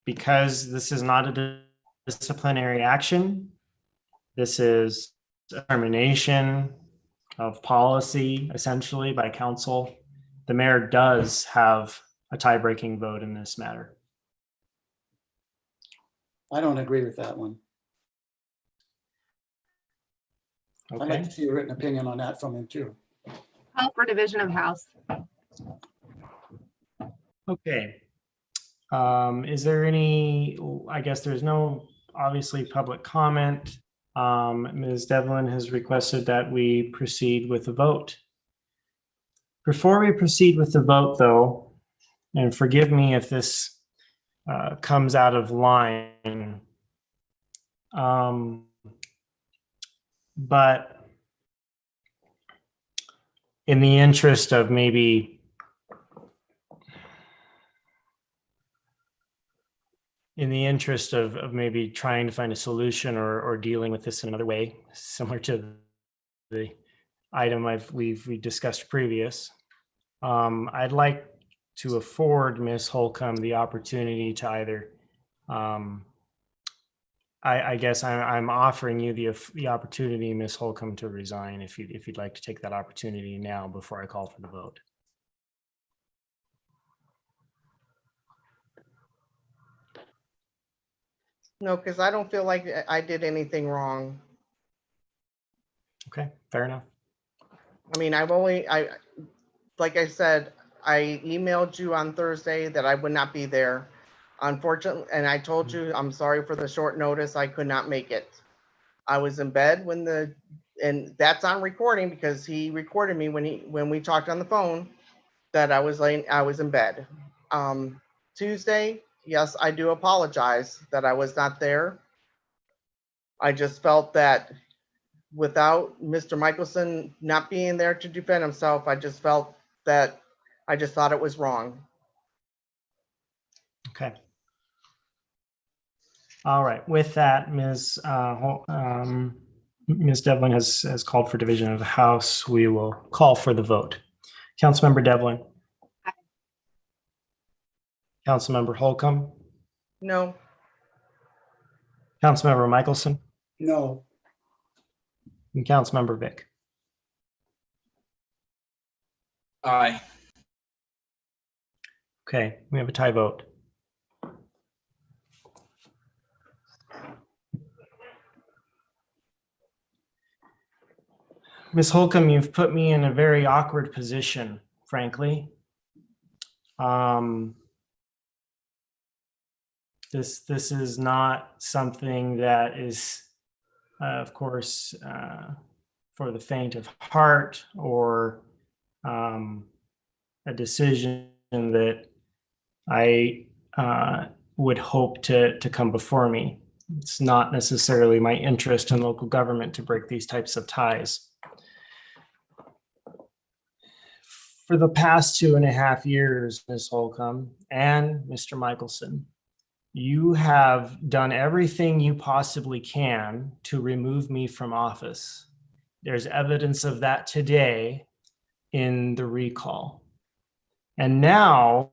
Because this is not a disciplinary action, this is determination of policy, essentially, by council. The mayor does have a tie-breaking vote in this matter. I don't agree with that one. I'd like Okay. to see a written opinion on that from him too. Call for division of House. Okay. Is there any, I guess there's no, obviously, public comment. Ms. Devlin has requested that we proceed with the vote. Before we proceed with the vote, though, and forgive me if this comes out of line, but in the interest of maybe maybe trying to find a solution or dealing with this in another way, similar to the item we discussed previous, I'd like to afford Ms. Holcomb the opportunity to either, I guess I'm offering you the opportunity, Ms. Holcomb, to resign if you'd like to take that opportunity now before I call for the vote. No, because I don't feel like I did anything wrong. Okay, fair enough. I mean, like I said, I emailed you on Thursday that I would not be there. Unfortunately, and I told you, I'm sorry for the short notice, I could not make it. I was in bed and that's on recording because he recorded me when we talked on the phone that I was in bed. Tuesday, yes, I do apologize that I was not there. I just felt that without Mr. Michelson not being there to defend himself, I just thought it was wrong. Okay. All right. With that, Ms. Devlin has called for division of the House. We will call for the vote. Councilmember Devlin. Aye. Councilmember Holcomb. No, Councilmember Michelson. No, And Councilmember Vick. Aye. Okay, we have a tie vote. Ms. Holcomb, you've put me in a very awkward position, frankly. This is not something that is, of course, for the faint of heart, or a decision that I would hope to come before me. It's not necessarily my interest in local government to break these types of ties. For the past 2.5 years, Ms. Holcomb and Mr. Michelson, you have done everything you possibly can to remove me from office. There's evidence of that today in the recall. And now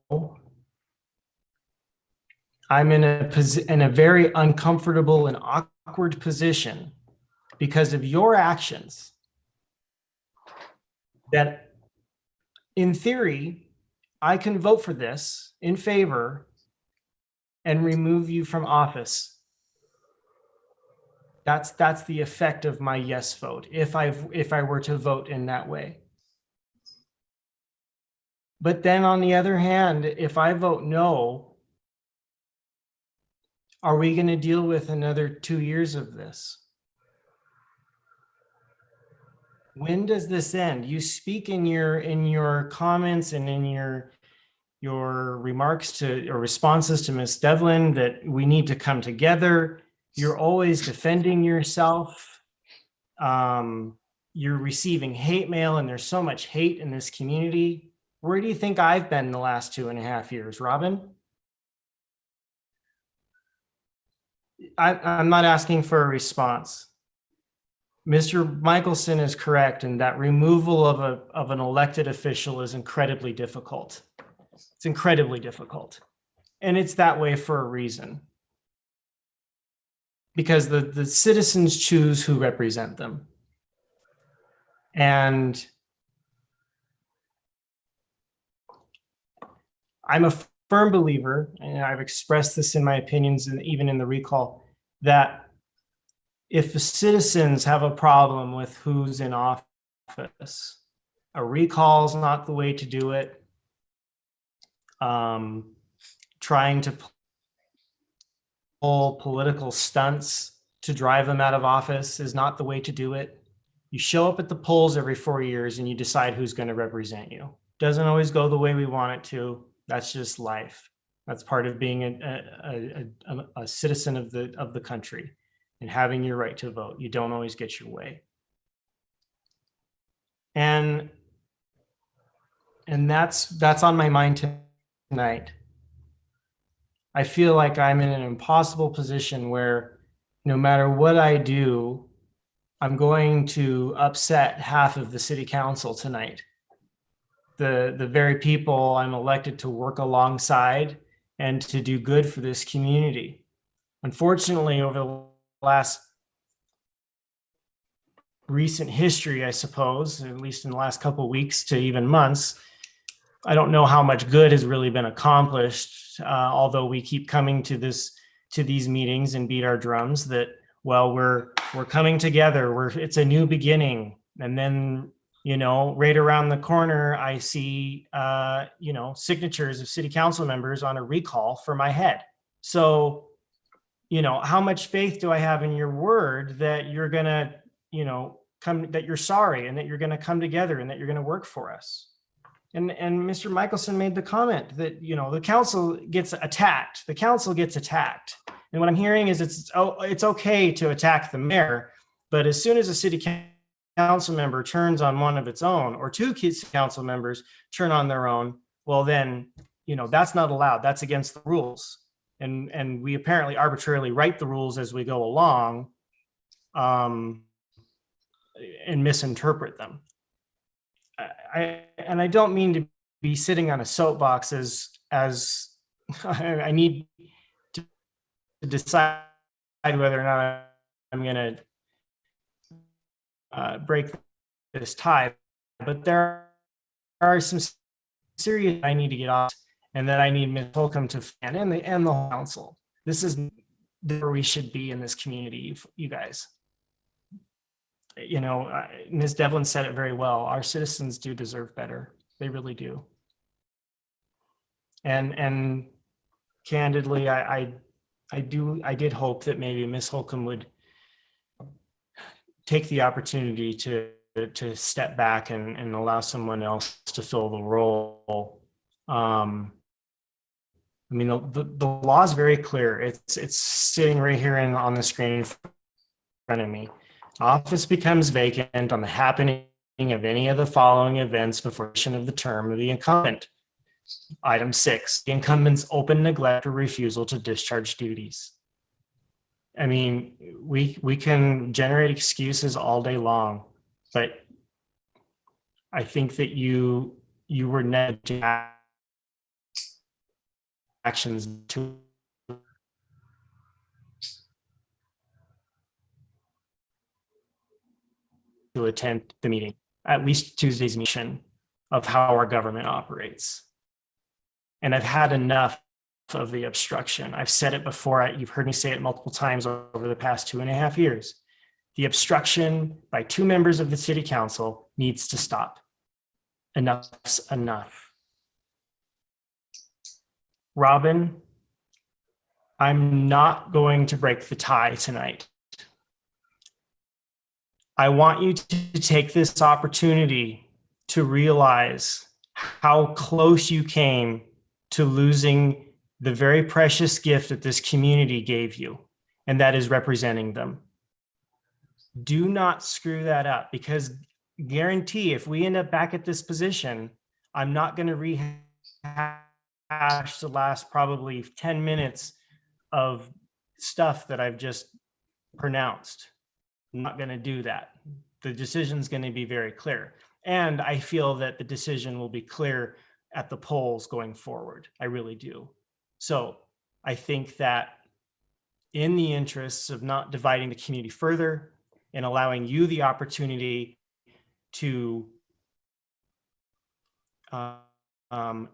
I'm in a very uncomfortable and awkward position because of your actions that, in theory, I can vote for this in favor and remove you from office. That's the effect of my yes vote if I were to vote in that way. But then on the other hand, if I vote no, are we going to deal with another 2 years of this? When does this end? You speak in your comments and in your remarks to or responses to Ms. Devlin that we need to come together. You're always defending yourself. You're receiving hate mail, and there's so much hate in this community. Where do you think I've been the last 2.5 years, Robin? I'm not asking for a response. Mr. Michelson is correct in that removal of an elected official is incredibly difficult. It's incredibly difficult. And it's that way for a reason. Because the citizens choose who represent them. And I'm a firm believer, and I've expressed this in my opinions and even in the recall, that if the citizens have a problem with who's in office, a recall is not the way to do it. Trying to pull political stunts to drive them out of office is not the way to do it. You show up at the polls every 4 years and you decide who's going to represent you. Doesn't always go the way we want it to. That's just life. That's part of being a citizen of the country and having your right to vote. You don't always get your way. And that's on my mind tonight. I feel like I'm in an impossible position where no matter what I do, I'm going to upset half of the city council tonight. The very people I'm elected to work alongside and to do good for this community. Unfortunately, over the last recent history, I suppose, at least in the last couple of weeks to even months, I don't know how much good has really been accomplished, although we keep coming to these meetings and beat our drums that, well, we're coming together. It's a new beginning. And then, right around the corner, I see, signatures of city council members on a recall for my head. So, how much faith do I have in your word that you're going to, that you're sorry and that you're going to come together and that you're going to work for us? And Mr. Michelson made the comment that, the council gets attacked. The council gets attacked. And what I'm hearing is it's okay to attack the mayor, but as soon as a city council member turns on one of its own, or two council members turn on their own, well then, that's not allowed. That's against the rules. And we apparently arbitrarily write the rules as we go along, and misinterpret them. I don't mean to be sitting on a soapbox as I need to decide whether or not I'm going to break this tie, but there are some serious I need to get off, and that I need Ms. Holcomb to and the whole council. This is where we should be in this community, you guys. You know, Ms. Devlin said it very well. Our citizens do deserve better. They really do. And candidly, I did hope that maybe Ms. Holcomb would take the opportunity to step back and allow someone else to fill the role. I mean, the law is very clear. It's sitting right here on the screen in front of me. Office becomes vacant on the happening of any of the following events before the end of the term of the incumbent. Item 6, the incumbent's open neglect or refusal to discharge duties. I mean, we can generate excuses all day long, but I think that you were negligent actions to attend the meeting, at least Tuesday's meeting of how our government operates. And I've had enough of the obstruction. I've said it before. You've heard me say it multiple times over the past 2.5 years. The obstruction by 2 members of the city council needs to stop. Enough's enough. Robin, I'm not going to break the tie tonight. I want you to take this opportunity to realize how close you came to losing the very precious gift that this community gave you, and that is representing them. Do not screw that up, because guarantee if we end up back at this position, I'm not going to rehash the last probably 10 minutes of stuff that I've just pronounced. I'm not going to do that. The decision is going to be very clear. And I feel that the decision will be clear at the polls going forward. I really do. So I think that in the interests of not dividing the community further and allowing you the opportunity to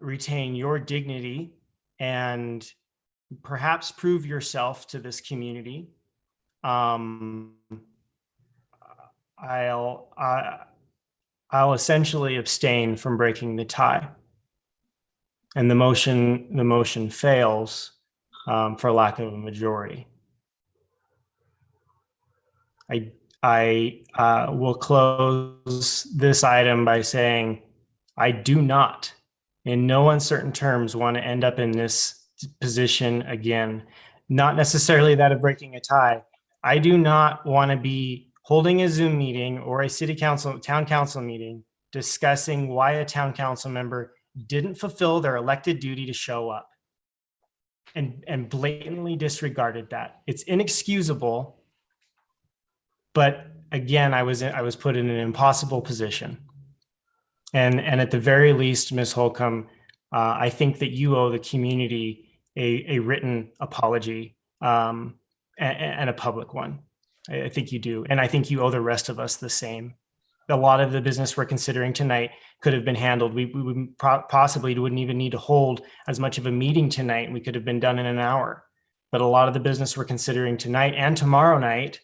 retain your dignity and perhaps prove yourself to this community, I'll essentially abstain from breaking the tie, and the motion fails for lack of a majority. I will close this item by saying I do not, in no uncertain terms, want to end up in this position again. Not necessarily that of breaking a tie. I do not want to be holding a Zoom meeting or a city council, town council meeting discussing why a town council member didn't fulfill their elected duty to show up and blatantly disregarded that. It's inexcusable. But again, I was put in an impossible position. And at the very least, Ms. Holcomb, I think that you owe the community a written apology and a public one. I think you do. And I think you owe the rest of us the same. A lot of the business we're considering tonight could have been handled. We would possibly wouldn't even need to hold as much of a meeting tonight. We could have been done in an hour. But a lot of the business we're considering tonight and tomorrow night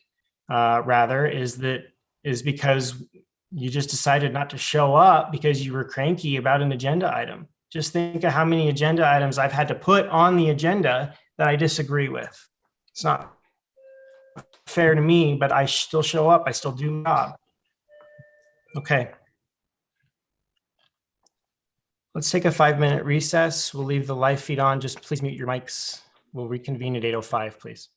is because you just decided not to show up because you were cranky about an agenda item. Just think of how many agenda items I've had to put on the agenda that I disagree with. It's not fair to me, but I still show up. I still do my job. Okay. Let's take a 5-minute recess. We'll leave the live feed on. Just please mute your mics. We'll reconvene at 8:05, please.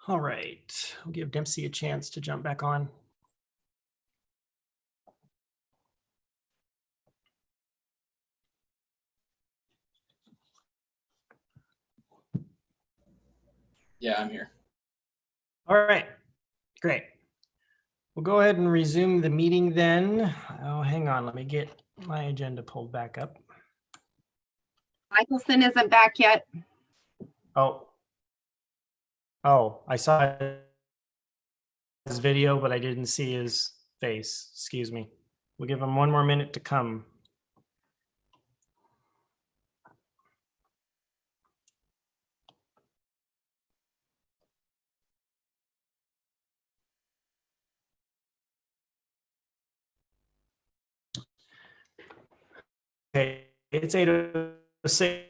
All right, we'll give Dempsey a chance to jump back on. Yeah, I'm here. All right, great. We'll go ahead and resume the meeting then. Oh, hang on, let me get my agenda pulled back up. Michelson isn't back yet. Oh, I saw his video, but I didn't see his face. Excuse me. We'll give him one more minute to come. Okay, it's 8:06.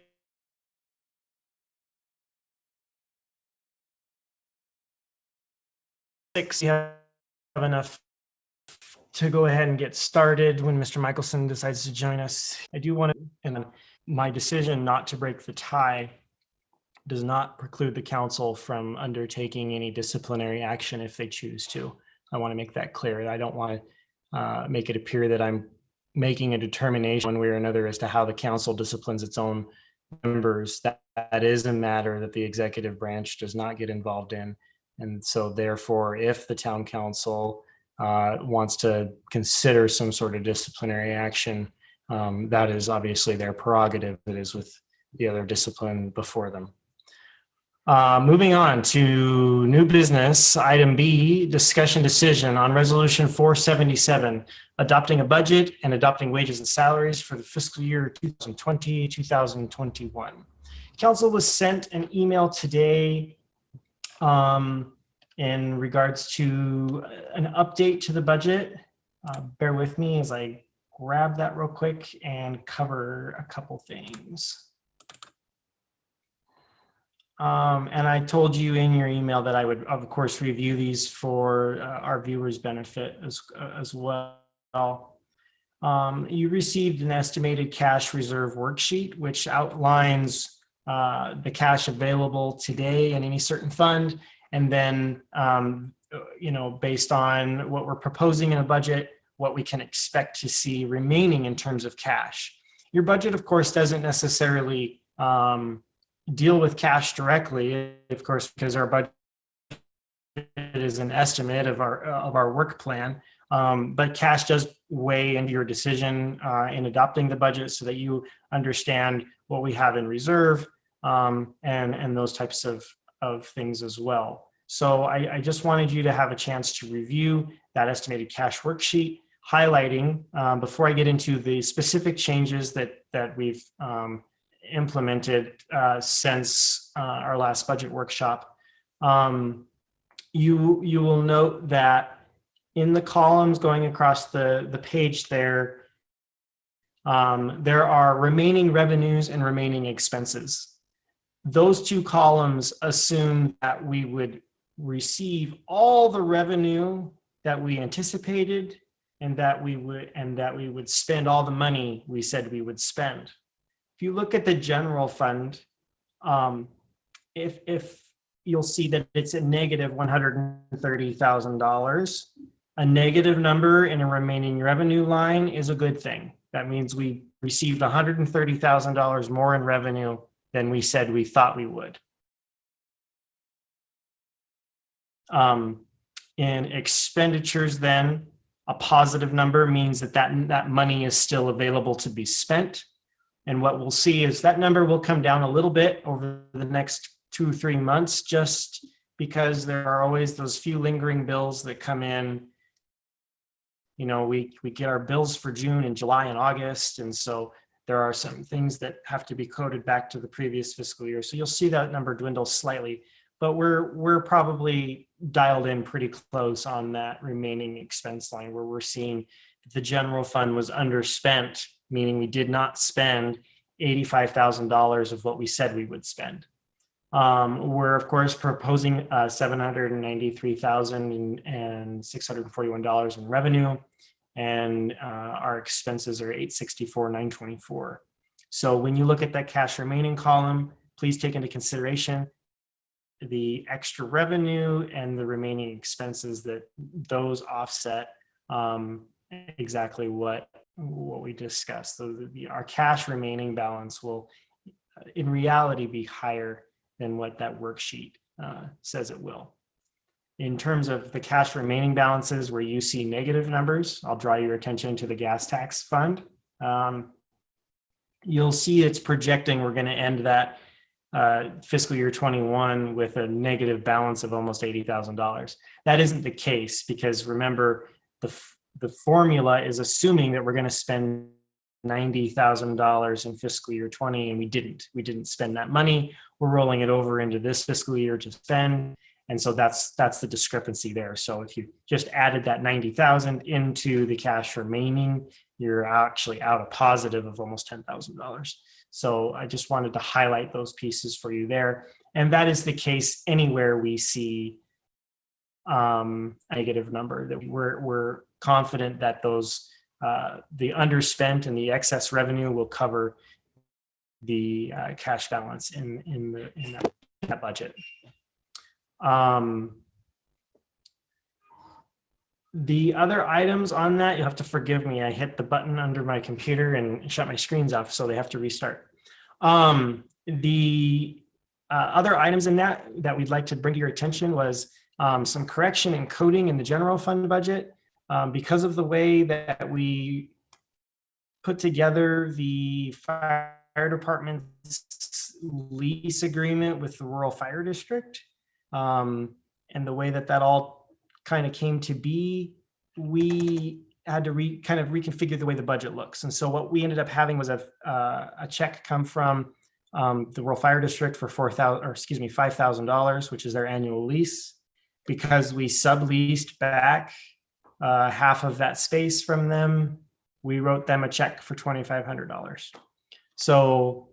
You have enough to go ahead and get started when Mr. Michelson decides to join us. I do want to, and my decision not to break the tie does not preclude the council from undertaking any disciplinary action if they choose to. I want to make that clear. I don't want to make it appear that I'm making a determination one way or another as to how the council disciplines its own members. That is a matter that the executive branch does not get involved in. And so therefore, if the town council wants to consider some sort of disciplinary action, that is obviously their prerogative. It is with the other discipline before them. Moving on to new business, item B, discussion decision on resolution 477, adopting a budget and adopting wages and salaries for the fiscal year 2020-2021. Council was sent an email today in regards to an update to the budget. Bear with me as I grab that real quick and cover a couple things. And I told you in your email that I would, of course, review these for our viewers' benefit as well. You received an estimated cash reserve worksheet, which outlines the cash available today in any certain fund. And then, based on what we're proposing in a budget, what we can expect to see remaining in terms of cash. Your budget, of course, doesn't necessarily deal with cash directly, of course, because our budget is an estimate of our work plan. But cash does weigh into your decision in adopting the budget so that you understand what we have in reserve and those types of things as well. So I just wanted you to have a chance to review that estimated cash worksheet, highlighting before I get into the specific changes that we've implemented since our last budget workshop. You will note that in the columns going across the page there are remaining revenues and remaining expenses. Those two columns assume that we would receive all the revenue that we anticipated and that we would spend all the money we said we would spend. If you look at the general fund, if you'll see that it's a negative $130,000, a negative number in a remaining revenue line is a good thing. That means we received $130,000 more in revenue than we said we thought we would. In expenditures, then, a positive number means that money is still available to be spent. And what we'll see is that number will come down a little bit over the next 2 or 3 months, just because there are always those few lingering bills that come in. You know, we get our bills for June and July and August. And so there are some things that have to be coded back to the previous fiscal year. So you'll see that number dwindle slightly, but we're probably dialed in pretty close on that remaining expense line, where we're seeing the general fund was underspent, meaning we did not spend $85,000 of what we said we would spend. We're of course proposing $793,641 in revenue, and our expenses are $864,924. So when you look at that cash remaining column, please take into consideration the extra revenue and the remaining expenses, that those offset exactly what we discussed. So our cash remaining balance will in reality be higher than what that worksheet says it will. In terms of the cash remaining balances where you see negative numbers, I'll draw your attention to the gas tax fund. You'll see it's projecting we're going to end that fiscal year 21 with a negative balance of almost $80,000. That isn't the case, because remember, the formula is assuming that we're going to spend $90,000 in fiscal year 20, and we didn't spend that money. We're rolling it over into this fiscal year to spend. And so that's the discrepancy there. So if you just added that 90,000 into the cash remaining, you're actually out a positive of almost $10,000. So I just wanted to highlight those pieces for you there. And that is the case anywhere we see a negative number, that we're confident that those the underspent and the excess revenue will cover the cash balance in that budget. The other items on that, you'll have to forgive me. I hit the button under my computer and shut my screens off, so they have to restart. The other items in that we'd like to bring to your attention was some correction and coding in the general fund budget. Because of the way that we put together the fire department's lease agreement with the rural fire district, and the way that all kind of came to be, we had to kind of reconfigure the way the budget looks. And so what we ended up having was a check come from the rural fire district for $5,000, which is their annual lease. Because we subleased back half of that space from them, we wrote them a check for $2,500. So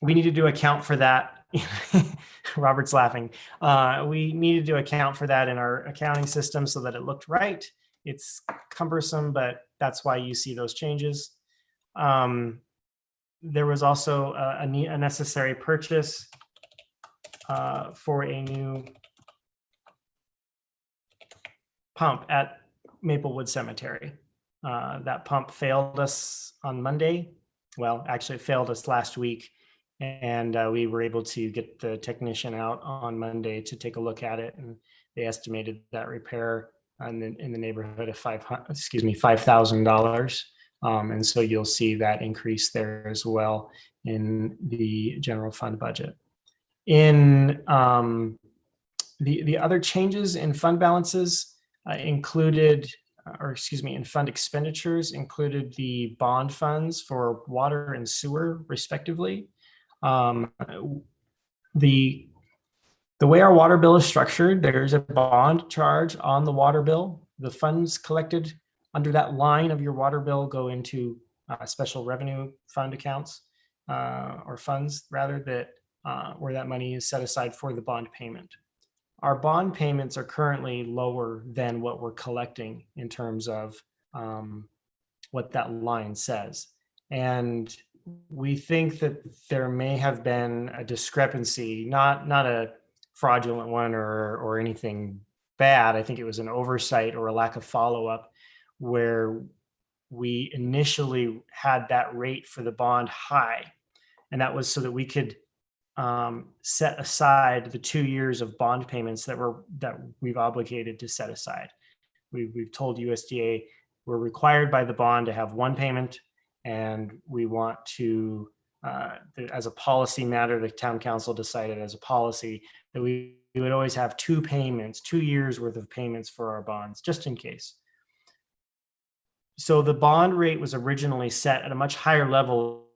we needed to account for that. Robert's laughing. We needed to account for that in our accounting system so that it looked right. It's cumbersome, but that's why you see those changes. There was also a necessary purchase for a new pump at Maplewood Cemetery. That pump failed us on Monday. Well, actually it failed us last week. And we were able to get the technician out on Monday to take a look at it. And they estimated that repair in the neighborhood of $5,000. And so you'll see that increase there as well in the general fund budget. In the other changes in fund balances included, in fund expenditures included the bond funds for water and sewer, respectively. The way our water bill is structured, there's a bond charge on the water bill. The funds collected under that line of your water bill go into special revenue fund accounts, or funds rather, that where that money is set aside for the bond payment. Our bond payments are currently lower than what we're collecting in terms of what that line says. And we think that there may have been a discrepancy, not a fraudulent one or anything bad. I think it was an oversight or a lack of follow-up, where we initially had that rate for the bond high. And that was so that we could set aside the 2 years of bond payments that we've obligated to set aside. We've told USDA we're required by the bond to have one payment, and we want to, as a policy matter, the town council decided as a policy that we would always have 2 payments, 2 years worth of payments for our bonds, just in case. So the bond rate was originally set at a much higher level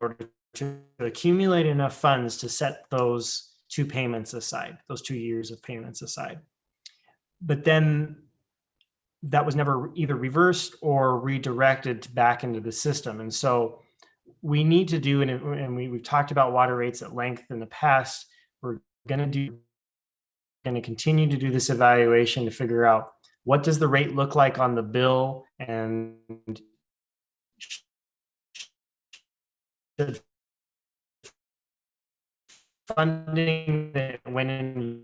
to accumulate enough funds to set those 2 payments aside, those 2 years of payments aside. But then that was never either reversed or redirected back into the system. And so we need to do, and we've talked about water rates at length in the past. We're going to continue to do this evaluation to figure out what does the rate look like on the bill, and should funding that went in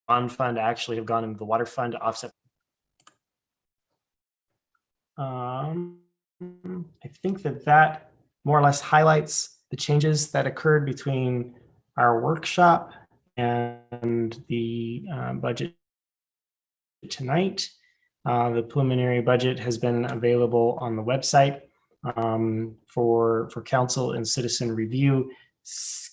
bond fund actually have gone into the water fund to offset. I think that more or less highlights the changes that occurred between our workshop and the budget tonight. The preliminary budget has been available on the website for council and citizen review.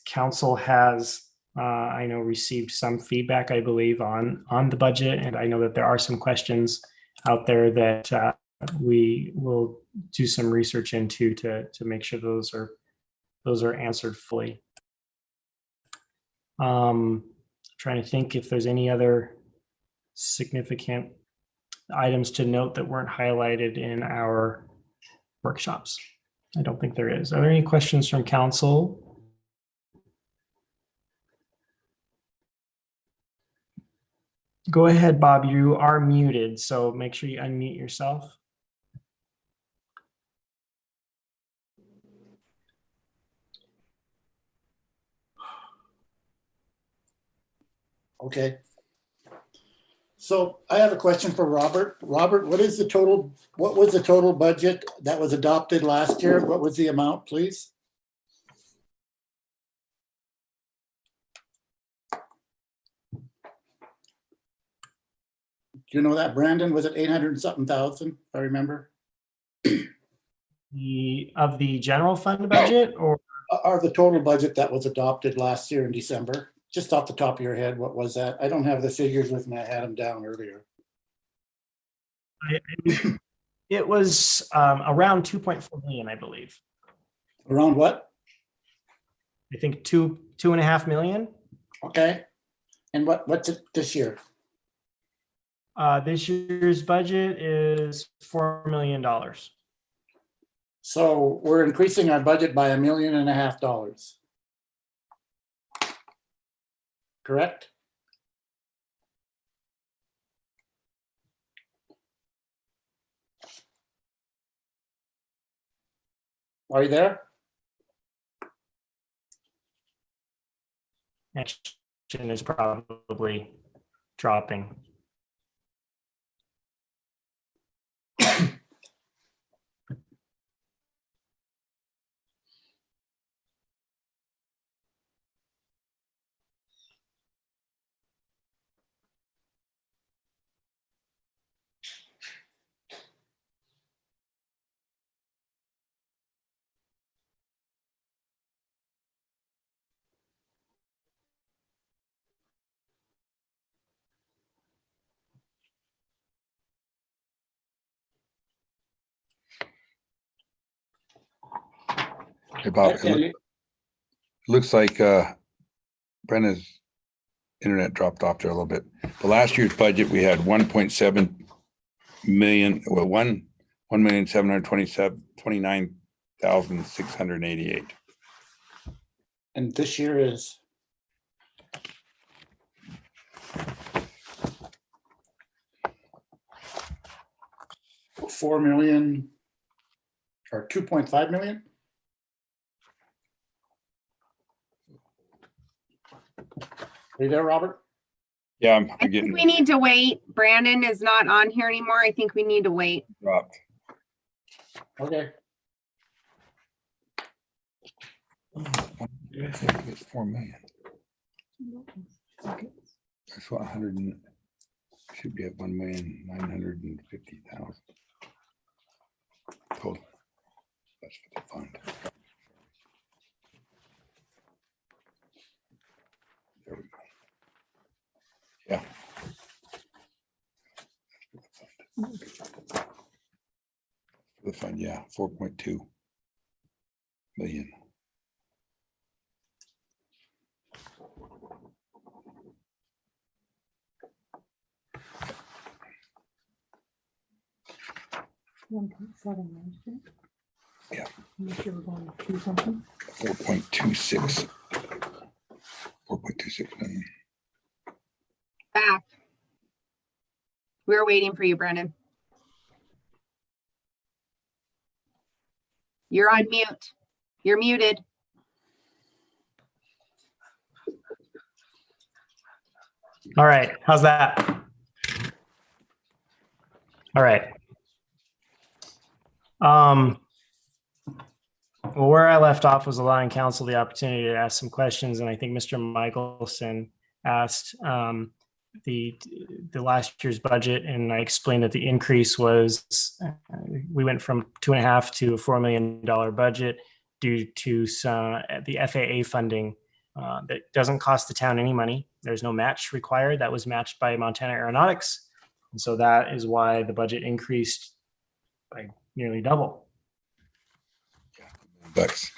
Council has, I know, received some feedback, I believe, on the budget, and I know that there are some questions out there that we will do some research into to make sure those are answered fully. Trying to think if there's any other significant items to note that weren't highlighted in our workshops. I don't think there is. Are there any questions from council? Go ahead, Bob. You are muted, so make sure you unmute yourself. Okay. So I have a question for Robert. Robert, what was the total budget that was adopted last year? What was the amount, please? Do you know that, Brandon? Was it 800 and something thousand, if I remember? Of the general fund budget, or The total budget that was adopted last year in December? Just off the top of your head, what was that? I don't have the figures with me. I had them down earlier. it was around 2.4 million, I believe. Around what? I think 2.5 million. Okay. And what's it this year? This year's budget is $4 million. So we're increasing our budget by $1.5 million. Correct? Are you there? Action is probably dropping. Hey, Bob, looks like Brenna's internet dropped off there a little bit. The last year's budget, we had 1.7 million, well, 1,729,688. And this year is? $4 million or 2.5 million? Are you there, Robert? Yeah, I I'm think getting we need to wait. Brandon is not on here anymore. I think we need to wait. dropped. Okay. It's 4 million. That's what 100 and should be at 1,950,000 total. That's for the fund. There we go. Yeah. For the fund, yeah, 4.2 million. Yeah. 4.26. 4.26 million. Back. We're waiting for you, Brandon. You're on mute. You're muted. All right, how's that? All right. Well, where I left off was allowing council the opportunity to ask some questions, and I think Mr. Michelson asked the last year's budget, and I explained that the increase was we went from 2.5 to a $4 million budget due to the FAA funding that doesn't cost the town any money. There's no match required. That was matched by Montana Aeronautics, and so that is why the budget increased by nearly double. Bucks.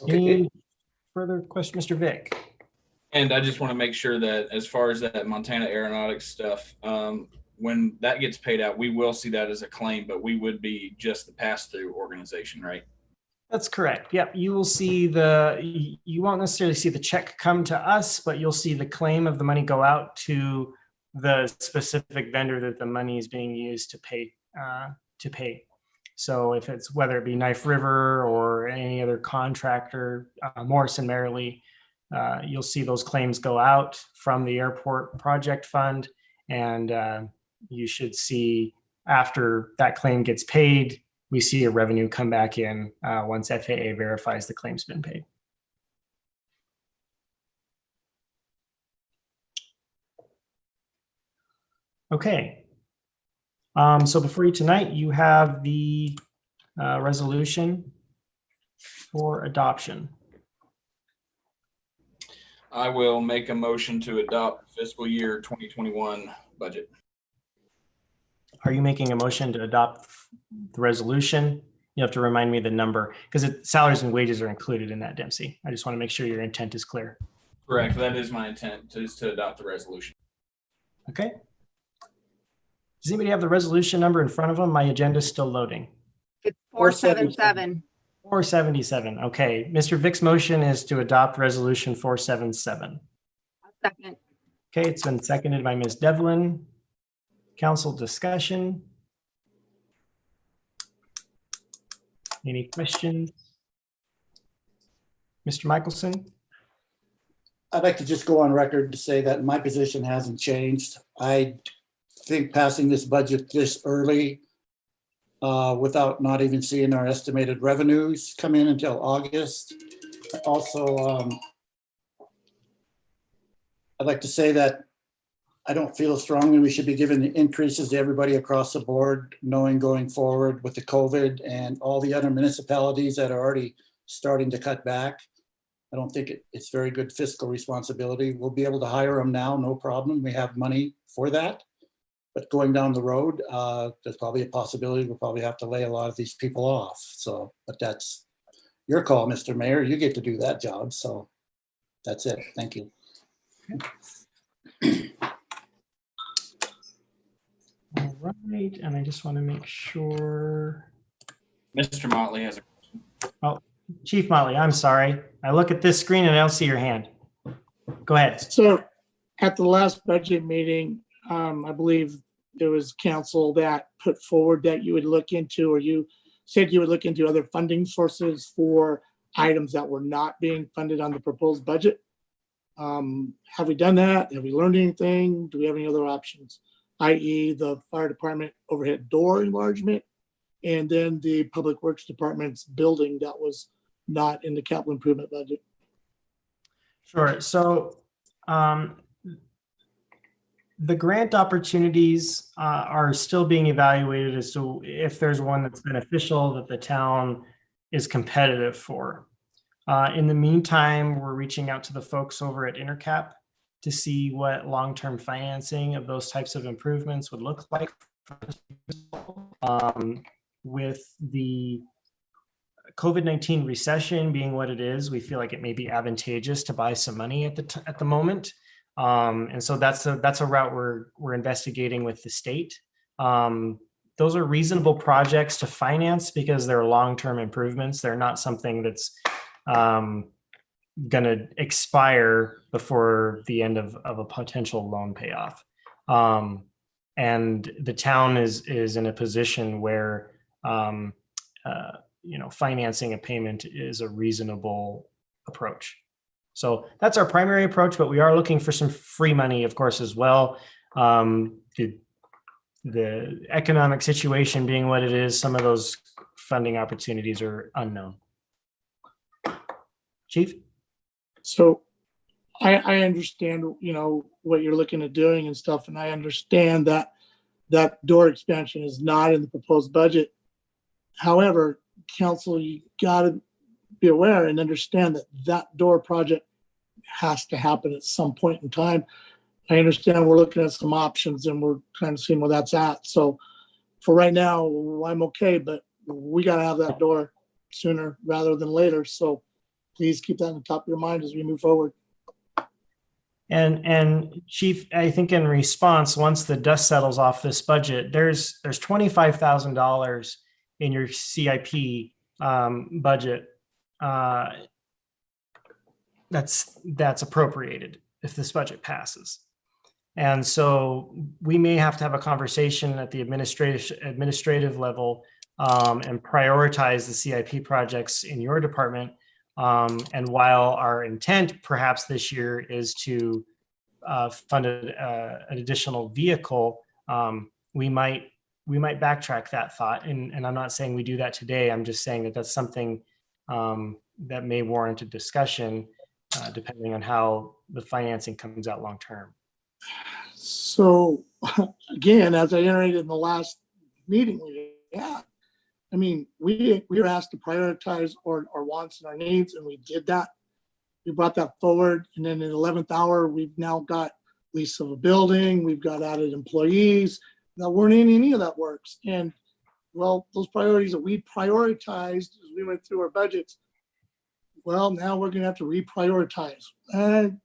Any further question, Mr. Vick? And I just want to make sure that as far as that Montana Aeronautics stuff, when that gets paid out, we will see that as a claim, but we would be just the pass-through organization, right? That's correct. Yep. You will see you won't necessarily see the check come to us, but you'll see the claim of the money go out to the specific vendor that the money is being used to pay. So if it's, whether it be Knife River or any other contractor, Morrison Merrily, you'll see those claims go out from the airport project fund. And you should see, after that claim gets paid, we see a revenue come back in once FAA verifies the claim's been paid. Okay. So before you tonight, you have the resolution for adoption. I will make a motion to adopt fiscal year 2021 budget. Are you making a motion to adopt the resolution? You have to remind me the number, because salaries and wages are included in that, Dempsey. I just want to make sure your intent is clear. Correct. That is my intent, is to adopt the resolution. Okay. Does anybody have the resolution number in front of them? My agenda is still loading. It's 477. 477. Okay. Mr. Vick's motion is to adopt resolution 477. Second. Okay. It's been seconded by Ms. Devlin. Council discussion. Any questions? Mr. Michelson? I'd like to just go on record to say that my position hasn't changed. I think passing this budget this early without not even seeing our estimated revenues come in until August. Also, I'd like to say that I don't feel strongly we should be giving the increases to everybody across the board, knowing going forward with the COVID and all the other municipalities that are already starting to cut back. I don't think it's very good fiscal responsibility. We'll be able to hire them now, no problem. We have money for that. But going down the road, there's probably a possibility we'll probably have to lay a lot of these people off. So, but that's your call, Mr. Mayor. You get to do that job. So that's it. Thank you. All right. And I just want to make sure. Mr. Motley has a Oh, Chief Motley, I'm sorry. I look at this screen and I don't see your hand. Go ahead. So at the last budget meeting, I believe there was council that put forward that you would look into, or you said you would look into other funding sources for items that were not being funded on the proposed budget. Have we done that? Have we learned anything? Do we have any other options? i.e. the fire department overhead door enlargement, and then the public works department's building that was not in the capital improvement budget. Sure. So the grant opportunities are still being evaluated as to if there's one that's beneficial that the town is competitive for. In the meantime, we're reaching out to the folks over at Intercap to see what long-term financing of those types of improvements would look like. With the COVID-19 recession being what it is, we feel like it may be advantageous to buy some money at the moment. And so that's a route we're investigating with the state. Those are reasonable projects to finance because they're long-term improvements. They're not something that's going to expire before the end of a potential loan payoff. And the town is in a position where financing a payment is a reasonable approach. So that's our primary approach, but we are looking for some free money, of course, as well. The economic situation being what it is, some of those funding opportunities are unknown. Chief? So I understand, what you're looking at doing and stuff, and I understand that that door expansion is not in the proposed budget. However, council, you gotta be aware and understand that that door project has to happen at some point in time. I understand we're looking at some options and we're trying to see where that's at. So for right now, I'm okay, but we gotta have that door sooner rather than later. So please keep that on the top of your mind as we move forward. And Chief, I think in response, once the dust settles off this budget, there's $25,000 in your CIP budget that's appropriated if this budget passes. And so we may have to have a conversation at the administrative level and prioritize the CIP projects in your department. And while our intent perhaps this year is to fund an additional vehicle, we might backtrack that thought. And I'm not saying we do that today. I'm just saying that that's something that may warrant a discussion depending on how the financing comes out long term. So again, as I iterated in the last meeting we had, I mean, we were asked to prioritize our wants and our needs, and we did that. We brought that forward, and then in the 11th hour, we've now got lease of a building, we've got added employees that weren't in any of that works. And well, those priorities that we prioritized as we went through our budgets, well, now we're gonna have to reprioritize. And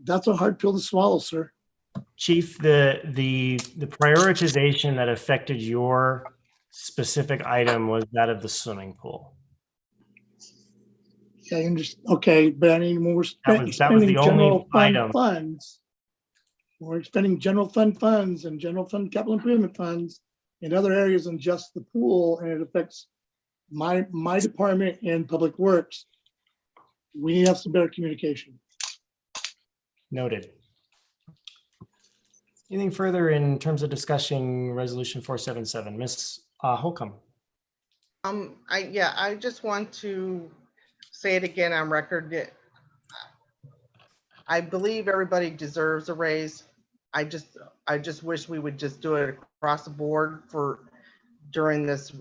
that's a hard pill to swallow, sir. Chief, the prioritization that affected your specific item was that of the swimming pool. Okay, but I mean, when we're That was spending the only general fund item. funds, we're spending general fund funds and general fund capital improvement funds in other areas than just the pool, and it affects my department and public works. We need to have some better communication. Noted. Anything further in terms of discussing resolution 477? Ms. Holcomb? I just want to say it again on record that I believe everybody deserves a raise. I just wish we would just do it across the board during this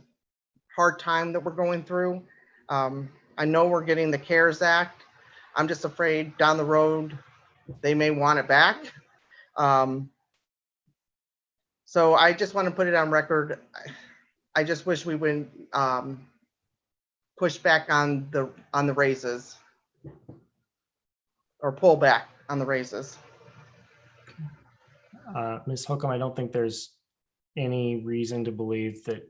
hard time that we're going through. I know we're getting the CARES Act. I'm just afraid down the road they may want it back. So I just want to put it on record. I just wish we would push back on the raises or pull back on the raises. Ms. Holcomb, I don't think there's any reason to believe that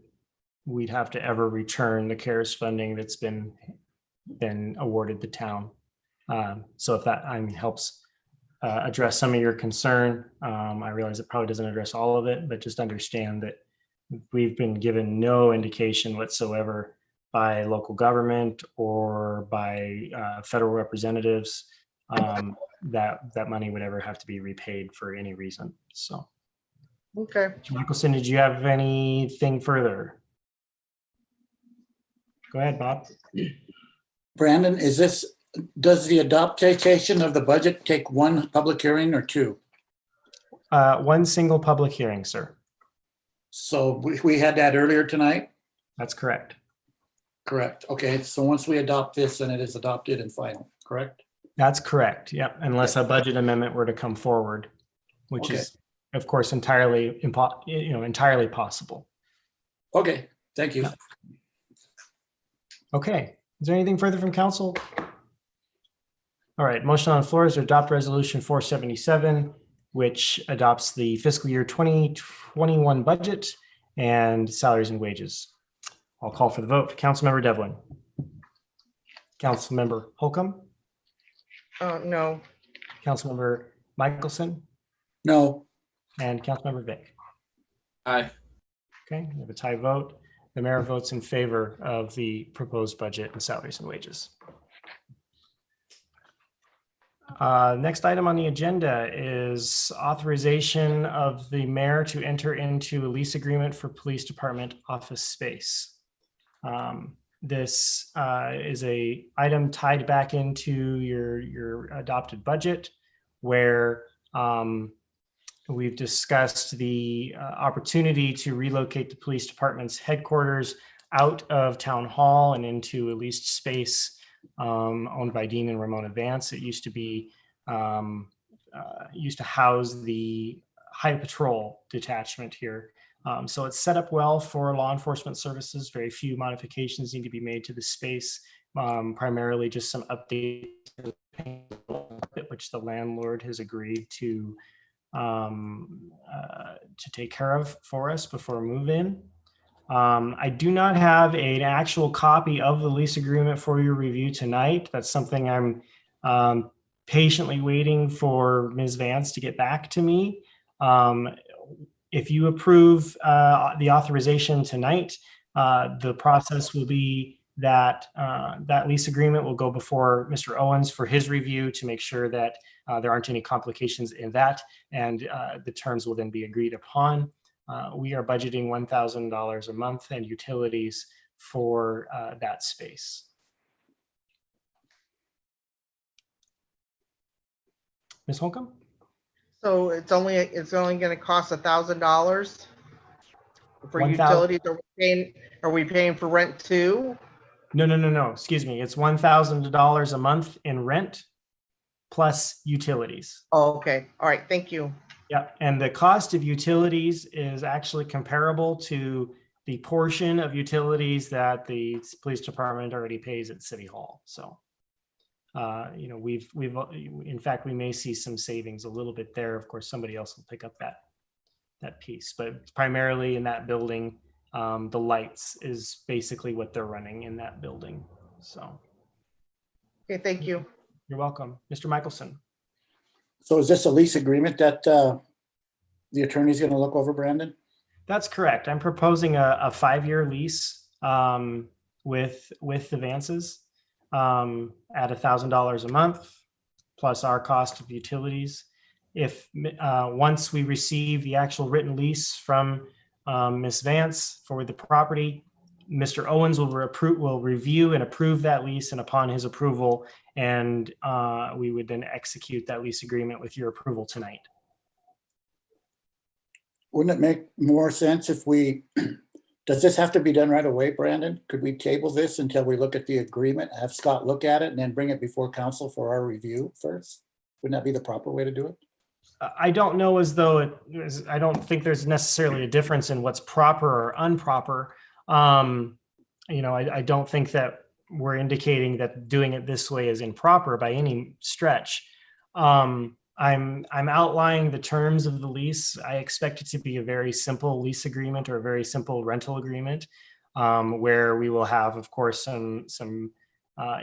we'd have to ever return the CARES funding that's been awarded the town. So if that helps address some of your concern, I realize it probably doesn't address all of it, but just understand that we've been given no indication whatsoever by local government or by federal representatives that money would ever have to be repaid for any reason. So, Okay. Mr. Mickelson, did you have anything further? Go ahead, Bob. Brandon, does the adoption of the budget take one public hearing or two? One single public hearing, sir. So we had that earlier tonight? That's correct. Correct. Okay, so once we adopt this, then it is adopted and final, correct? That's correct. Yep. Unless a budget amendment were to come forward, which is, of course, entirely possible. Okay, thank you. Okay. Is there anything further from council? All right. Motion on the floor is to adopt resolution 477, which adopts the fiscal year 2021 budget and salaries and wages. I'll call for the vote. Councilmember Devlin. Councilmember Holcomb. No. Councilmember Michelson. No. And Councilmember Vick. Aye. Okay, we have a tie vote. The mayor votes in favor of the proposed budget and salaries and wages. Next item on the agenda is authorization of the mayor to enter into a lease agreement for police department office space. This is a item tied back into your adopted budget, where we've discussed the opportunity to relocate the police department's headquarters out of town hall and into a leased space owned by Dean and Ramona Vance. It used to be used to house the Highway Patrol detachment here. So it's set up well for law enforcement services. Very few modifications need to be made to the space. Primarily just some updates, which the landlord has agreed to take care of for us before move-in. I do not have an actual copy of the lease agreement for your review tonight. That's something I'm patiently waiting for Ms. Vance to get back to me. If you approve the authorization tonight, the process will be that that lease agreement will go before Mr. Owens for his review to make sure that there aren't any complications in that, and the terms will then be agreed upon. We are budgeting $1,000 a month and utilities for that space. Ms. Holcomb? So it's only going to cost $1,000 for 1,000 utilities. Are we paying for rent too? No. Excuse me. It's $1,000 a month in rent plus utilities. Oh, okay. All right. Thank you. Yeah, and the cost of utilities is actually comparable to the portion of utilities that the police department already pays at City Hall. So, you know, we've in fact, we may see some savings a little bit there. Of course, somebody else will pick up that piece, but primarily in that building, the lights is basically what they're running in that building. So, Okay. Thank you. you're welcome, Mr. Michelson. So is this a lease agreement that the attorney's going to look over, Brandon? That's correct. I'm proposing a 5-year lease with the Vances at $1,000 a month plus our cost of utilities. If once we receive the actual written lease from Ms. Vance for the property, Mr. Owens will review and approve that lease, and upon his approval, and we would then execute that lease agreement with your approval tonight. Wouldn't it make more sense if we, does this have to be done right away, Brandon? Could we table this until we look at the agreement, have Scott look at it, and then bring it before council for our review first? Wouldn't that be the proper way to do it? I don't know as though it is, I don't think there's necessarily a difference in what's proper or improper. You know, I don't think that we're indicating that doing it this way is improper by any stretch. I'm outlining the terms of the lease. I expect it to be a very simple lease agreement or a very simple rental agreement, where we will have, of course, some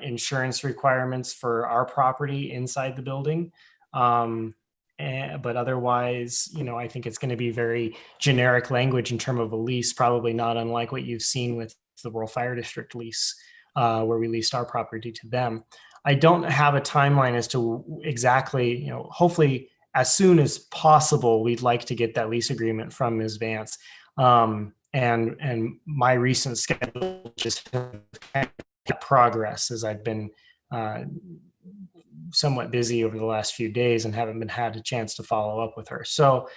insurance requirements for our property inside the building. But otherwise, you know, I think it's going to be very generic language in terms of a lease, probably not unlike what you've seen with the Rural Fire District lease, where we leased our property to them. I don't have a timeline as to exactly, you know, hopefully as soon as possible, we'd like to get that lease agreement from Ms. Vance. And my recent schedule just progress as I've been somewhat busy over the last few days and haven't had a chance to follow up with her. So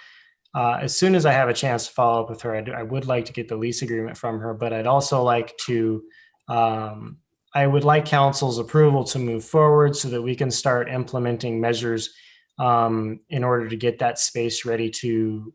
as soon as I have a chance to follow up with her, I would like to get the lease agreement from her, but I'd also like to, I would like council's approval to move forward so that we can start implementing measures in order to get that space ready to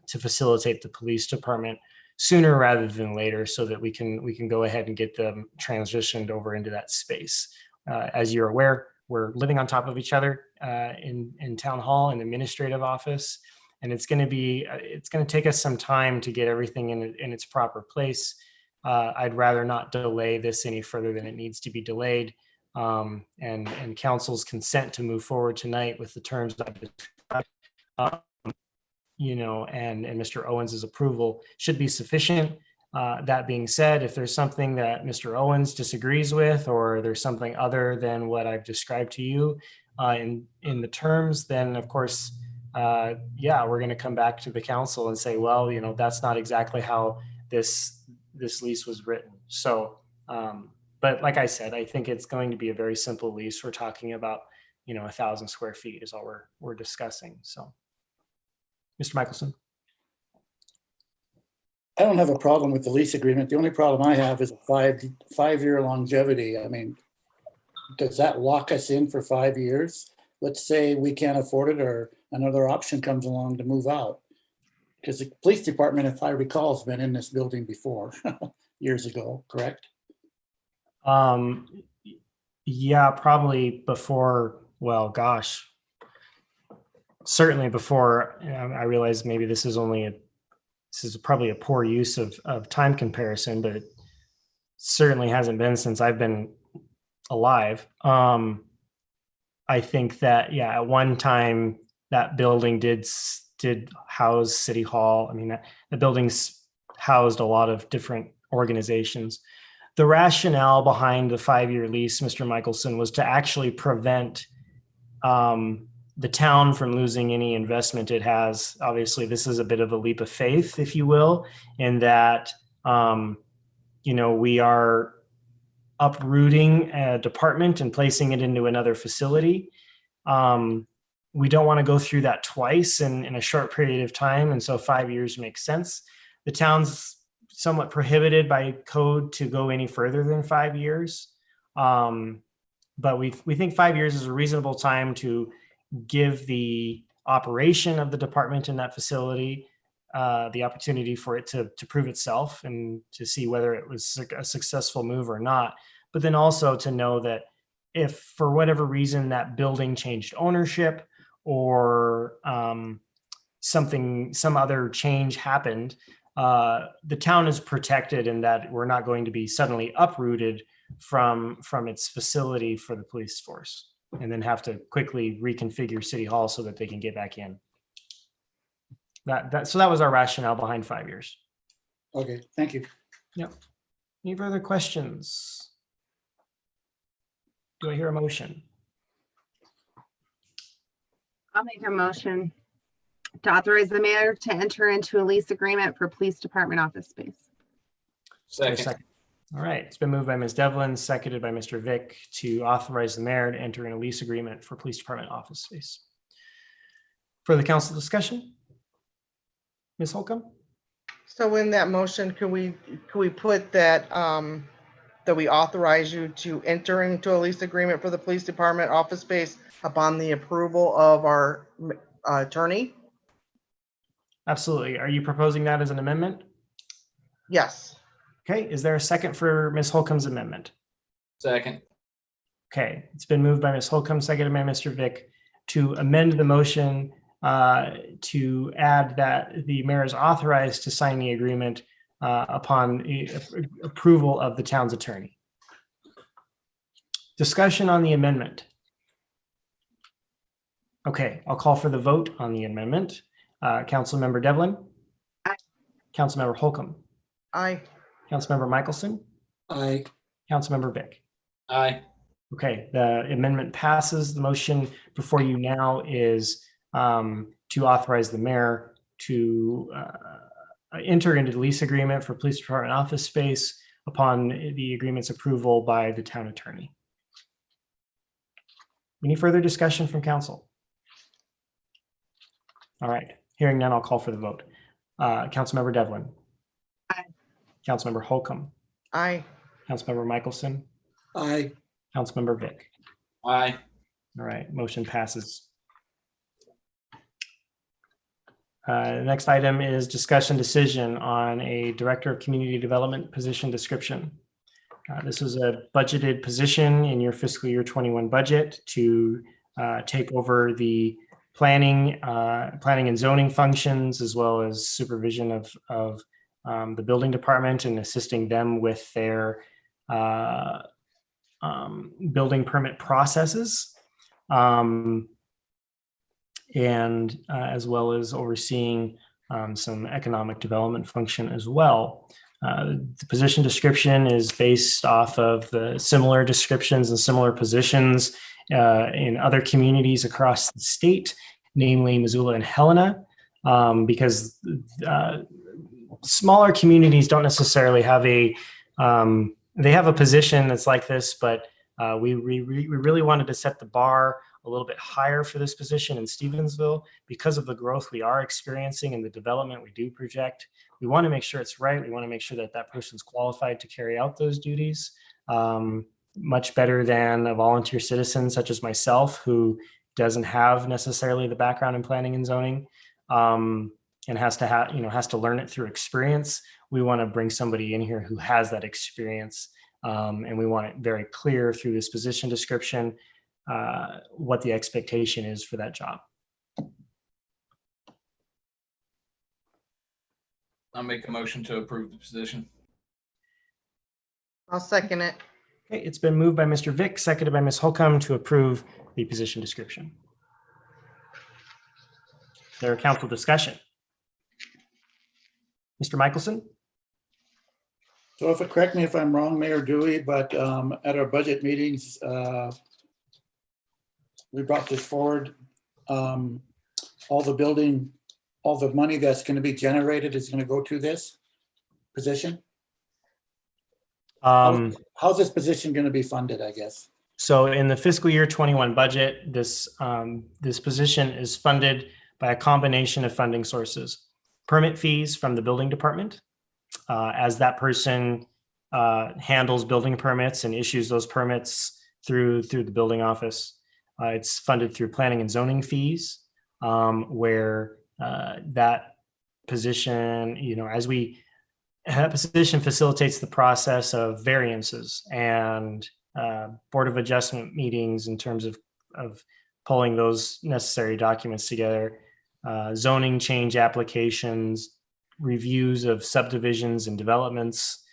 facilitate the police department sooner rather than later, so that we can go ahead and get them transitioned over into that space. As you're aware, we're living on top of each other in town hall and administrative office, and it's going to take us some time to get everything in its proper place. I'd rather not delay this any further than it needs to be delayed. And council's consent to move forward tonight with the terms I've described, you know, and Mr. Owens's approval should be sufficient. That being said, if there's something that Mr. Owens disagrees with, or there's something other than what I've described to you in the terms, then of course, yeah, we're going to come back to the council and say, well, you know, that's not exactly how this lease was written. So, but like I said, I think it's going to be a very simple lease. We're talking about, you know, 1,000 square feet is all we're discussing. So, Mr. Michelson. I don't have a problem with the lease agreement. The only problem I have is a five-year longevity. I mean, does that lock us in for 5 years? Let's say we can't afford it or another option comes along to move out. Because the police department, if I recall, has been in this building before, years ago, correct? Yeah, probably before, well, gosh, certainly before I realized maybe this is probably a poor use of time comparison, but it certainly hasn't been since I've been alive. I think that, yeah, at one time that building did house City Hall. I mean, the building's housed a lot of different organizations. The rationale behind the 5-year lease, Mr. Michelson, was to actually prevent the town from losing any investment it has. Obviously, this is a bit of a leap of faith, if you will, in that, you know, we are uprooting a department and placing it into another facility. We don't want to go through that twice in a short period of time. And so 5 years makes sense. The town's somewhat prohibited by code to go any further than 5 years. But we think 5 years is a reasonable time to give the operation of the department in that facility the opportunity for it to prove itself and to see whether it was a successful move or not. But then also to know that if for whatever reason that building changed ownership or some other change happened, the town is protected in that we're not going to be suddenly uprooted from its facility for the police force and then have to quickly reconfigure City Hall so that they can get back in. So that was our rationale behind 5 years. Okay, thank you. Yep. Any further questions? Do I hear a motion? I'll make a motion to authorize the mayor to enter into a lease agreement for police department office space. Second. All right, it's been moved by Ms. Devlin, seconded by Mr. Vick to authorize the mayor to enter in a lease agreement for police department office space. Further council discussion? Ms. Holcomb? So in that motion, could we put that, that we authorize you to enter into a lease agreement for the police department office space upon the approval of our attorney? Absolutely. Are you proposing that as an amendment? Yes. Okay, is there a second for Ms. Holcomb's amendment? Second. Okay, it's been moved by Ms. Holcomb, seconded by Mr. Vick to amend the motion to add that the mayor is authorized to sign the agreement upon approval of the town's attorney. Discussion on the amendment. Okay, I'll call for the vote on the amendment. Councilmember Devlin? Aye. Councilmember Holcomb? Aye. Councilmember Michelson? Aye. Councilmember Vick? Aye. Okay, the amendment passes. The motion before you now is to authorize the mayor to enter into the lease agreement for police department office space upon the agreement's approval by the town attorney. Any further discussion from council? All right, hearing none, I'll call for the vote. Councilmember Devlin. Aye. Councilmember Holcomb. Aye. Councilmember Michelson. Aye. Councilmember Vick. Aye. All right, motion passes. The next item is discussion decision on a Director of Community Development position description. This is a budgeted position in your fiscal year 21 budget to take over the planning and zoning functions, as well as supervision of the building department and assisting them with their building permit processes. And as well as overseeing some economic development function as well. The position description is based off of the similar descriptions and similar positions in other communities across the state, namely Missoula and Helena, because smaller communities don't necessarily have they have a position that's like this, but we really wanted to set the bar a little bit higher for this position in Stevensville because of the growth we are experiencing and the development we do project. We want to make sure it's right. We want to make sure that that person's qualified to carry out those duties much better than a volunteer citizen such as myself, who doesn't have necessarily the background in planning and zoning and has to learn it through experience. We want to bring somebody in here who has that experience, and we want it very clear through this position description what the expectation is for that job. I'll make a motion to approve the position. I'll second it. Okay, it's been moved by Mr. Vick, seconded by Ms. Holcomb to approve the position description. Is there a council discussion? Mr. Michelson? So if correct me if I'm wrong, Mayor Dewey, but at our budget meetings, we brought this forward. All the money that's going to be generated is going to go to this position. How's this position going to be funded, I guess? So in the fiscal year 21 budget, this position is funded by a combination of funding sources. Permit fees from the building department, as that person handles building permits and issues those permits through the building office. It's funded through planning and zoning fees, where that position, that position facilitates the process of variances and Board of Adjustment meetings in terms of pulling those necessary documents together, zoning change applications, reviews of subdivisions and developments,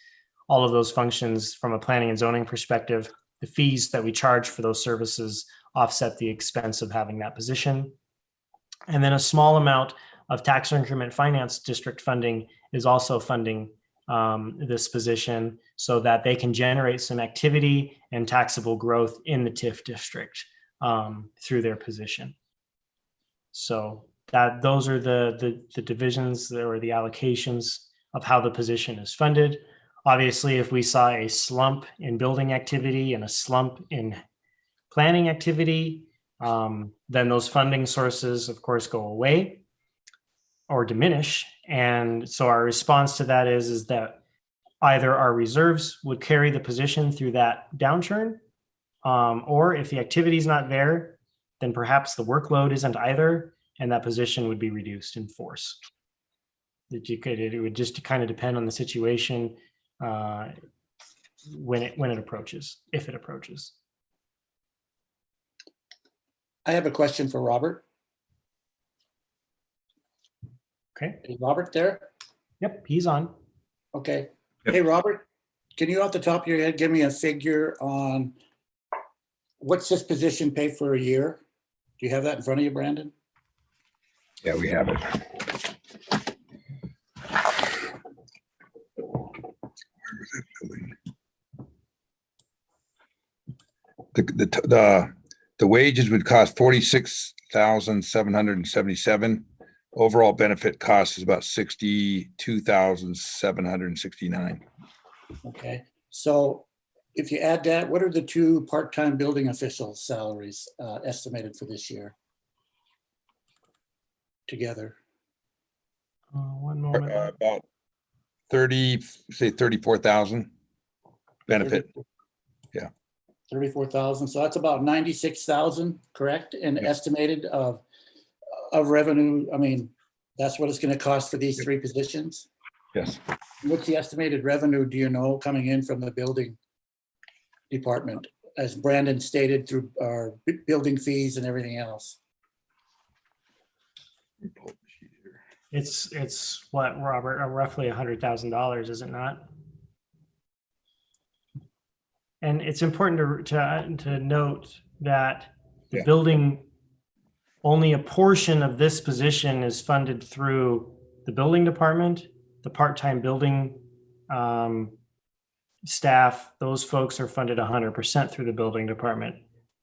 all of those functions from a planning and zoning perspective. The fees that we charge for those services offset the expense of having that position. And then a small amount of tax increment finance district funding is also funding this position so that they can generate some activity and taxable growth in the TIF district through their position. So those are the divisions or the allocations of how the position is funded. Obviously, if we saw a slump in building activity and a slump in planning activity, then those funding sources, of course, go away or diminish. And so our response to that is that either our reserves would carry the position through that downturn, or if the activity is not there, then perhaps the workload isn't either, and that position would be reduced in force. It would just kind of depend on the situation when it approaches, if it approaches. I have a question for Robert. Okay. Is Robert there? Yep, he's on. Okay. Yep. Hey, Robert, can you off the top of your head give me a figure on what's this position pay for a year? Do you have that in front of you, Brandon? Yeah, we have it. Where was that building? The wages would cost $46,777. Overall benefit cost is about $62,769. Okay, so if you add that, what are the two part-time building officials' salaries estimated for this year together? One moment. About 34,000 benefit. 34,000, so that's about 96,000, correct? And estimated of revenue, I mean, that's what it's gonna cost for these three positions? Yes. What's the estimated revenue, do you know, coming in from the building department? As Brandon stated, through our building fees and everything else. It's what, Robert, roughly $100,000, is it not? And it's important to note that the building, only a portion of this position is funded through the building department. The part-time building staff, those folks are funded 100% through the building department.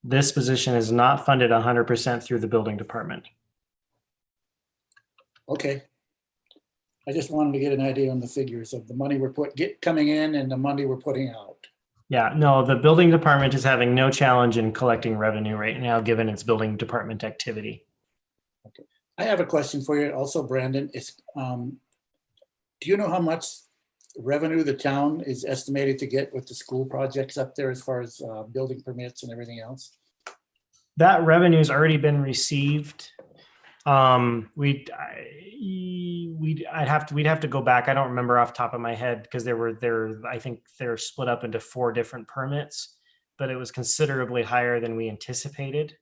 This position is not funded 100% through the building department. Okay. I just wanted to get an idea on the figures of the money we're coming in and the money we're putting out. Yeah, no, the building department is having no challenge in collecting revenue right now, given its building department activity. I have a question for you also, Brandon. Do you know how much revenue the town is estimated to get with the school projects up there as far as building permits and everything else? That revenue's already been received. We'd have to go back. I don't remember off the top of my head because I think they're split up into 4 different permits, but it was considerably higher than we anticipated.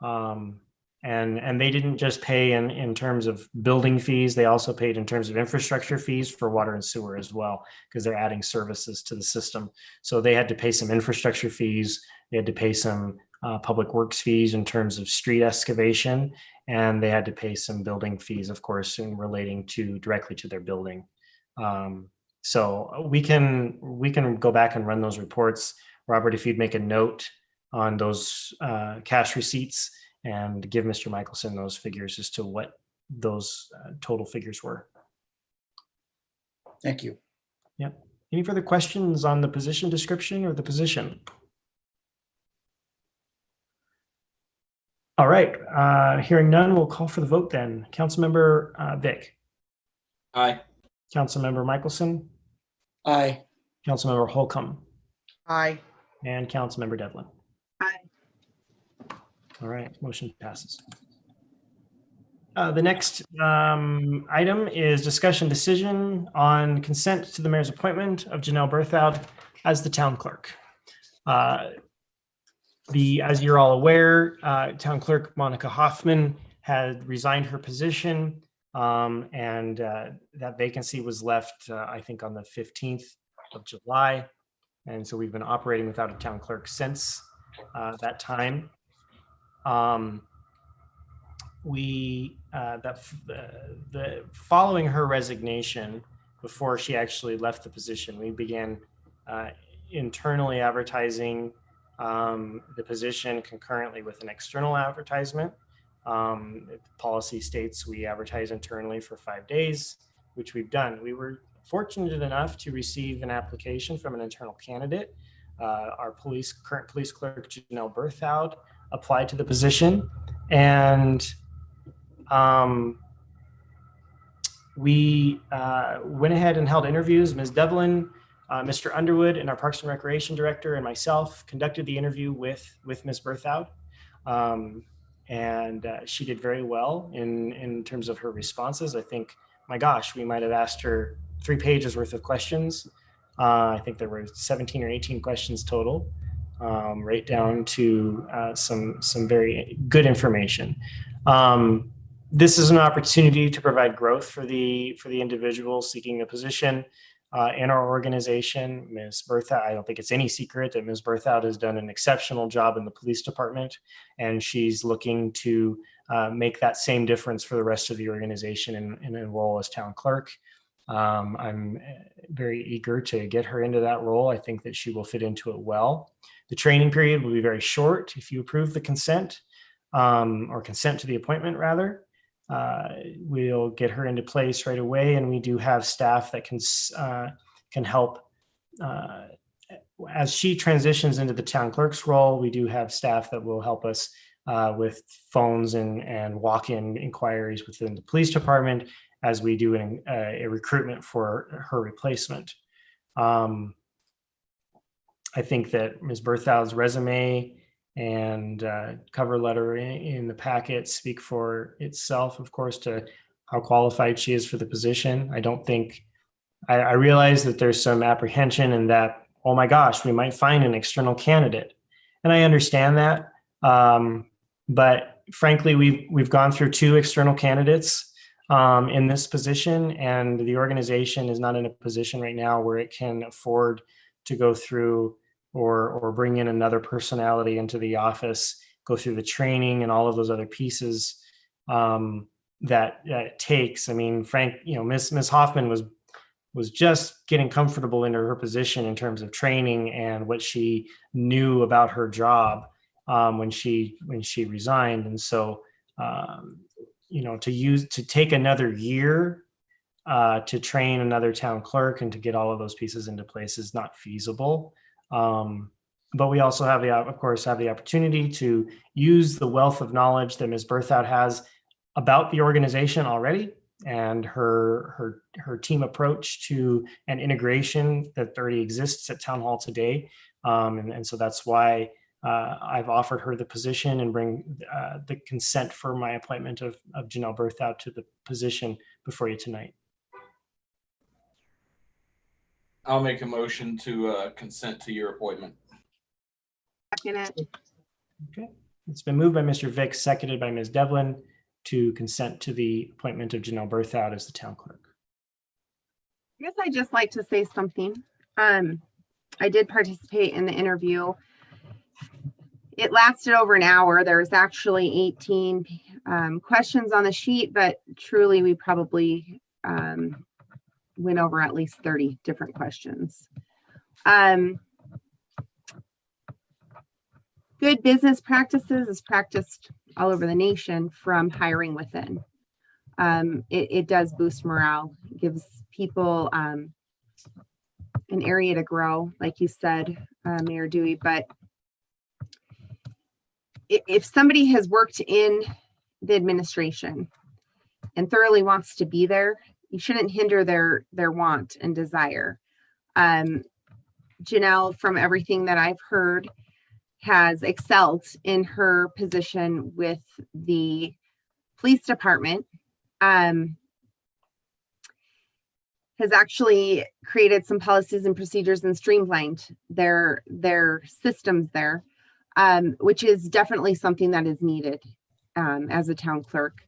And they didn't just pay in terms of building fees, they also paid in terms of infrastructure fees for water and sewer as well, because they're adding services to the system. So they had to pay some infrastructure fees, they had to pay some public works fees in terms of street excavation, and they had to pay some building fees, of course, in relating directly to their building. So we can go back and run those reports. Robert, if you'd make a note on those cash receipts and give Mr. Michelson those figures as to what those total figures were. Thank you. Yep. Any further questions on the position description or the position? All right, hearing none, we'll call for the vote then. Councilmember Vic. Aye. Councilmember Michelson. Aye. Councilmember Holcomb. Aye. And Councilmember Devlin. Aye. All right, motion passes. The next item is discussion decision on consent to the mayor's appointment of Janelle Berthoud as the town clerk. As you're all aware, town clerk Monica Hoffman had resigned her position, and that vacancy was left, I think, on the 15th of July. And so we've been operating without a town clerk since that time. Following her resignation, before she actually left the position, we began internally advertising the position concurrently with an external advertisement. The policy states we advertise internally for 5 days, which we've done. We were fortunate enough to receive an application from an internal candidate. Our current police clerk, Janelle Berthoud, applied to the position, and we went ahead and held interviews. Ms. Devlin, Mr. Underwood, and our Parks and Recreation Director, and myself conducted the interview with Ms. Berthoud. And she did very well in terms of her responses. I think, my gosh, we might have asked her 3 pages worth of questions. I think there were 17 or 18 questions total, right down to some very good information. This is an opportunity to provide growth for the individual seeking the position in our organization. Ms. Berthoud, I don't think it's any secret that Ms. Berthoud has done an exceptional job in the police department, and she's looking to make that same difference for the rest of the organization and enroll as town clerk. I'm very eager to get her into that role. I think that she will fit into it well. The training period will be very short. If you approve the consent, or consent to the appointment rather, we'll get her into place right away, and we do have staff that can help as she transitions into the town clerk's role. We do have staff that will help us with phones and walk-in inquiries within the police department as we do a recruitment for her replacement. I think that Ms. Berthoud's resume and cover letter in the packet speak for itself, of course, to how qualified she is for the position. I realize that there's some apprehension in that, oh my gosh, we might find an external candidate. And I understand that. But frankly, we've gone through 2 external candidates in this position, and the organization is not in a position right now where it can afford to go through or bring in another personality into the office, go through the training and all of those other pieces that it takes. I mean, Ms. Hoffman was just getting comfortable into her position in terms of training and what she knew about her job when she resigned. And so, to take another year to train another town clerk and to get all of those pieces into place is not feasible. But we also have of course, the opportunity to use the wealth of knowledge that Ms. Berthoud has about the organization already and her team approach to an integration that already exists at Town Hall today. And so that's why I've offered her the position and bring the consent for my appointment of Janelle Berthoud to the position before you tonight. I'll make a motion to consent to your appointment. Second it. Okay, it's been moved by Mr. Vick, seconded by Ms. Devlin to consent to the appointment of Janelle Berthoud as the town clerk. I guess I'd just like to say something. I did participate in the interview. It lasted over an hour. There was actually 18 questions on the sheet, but truly we probably went over at least 30 different questions. Good business practices is practiced all over the nation from hiring within. It does boost morale, gives people an area to grow, like you said, Mayor Dewey. But if somebody has worked in the administration and thoroughly wants to be there, you shouldn't hinder their want and desire. Janelle, from everything that I've heard, has excelled in her position with the police department, has actually created some policies and procedures and streamlined their systems there, which is definitely something that is needed as a town clerk.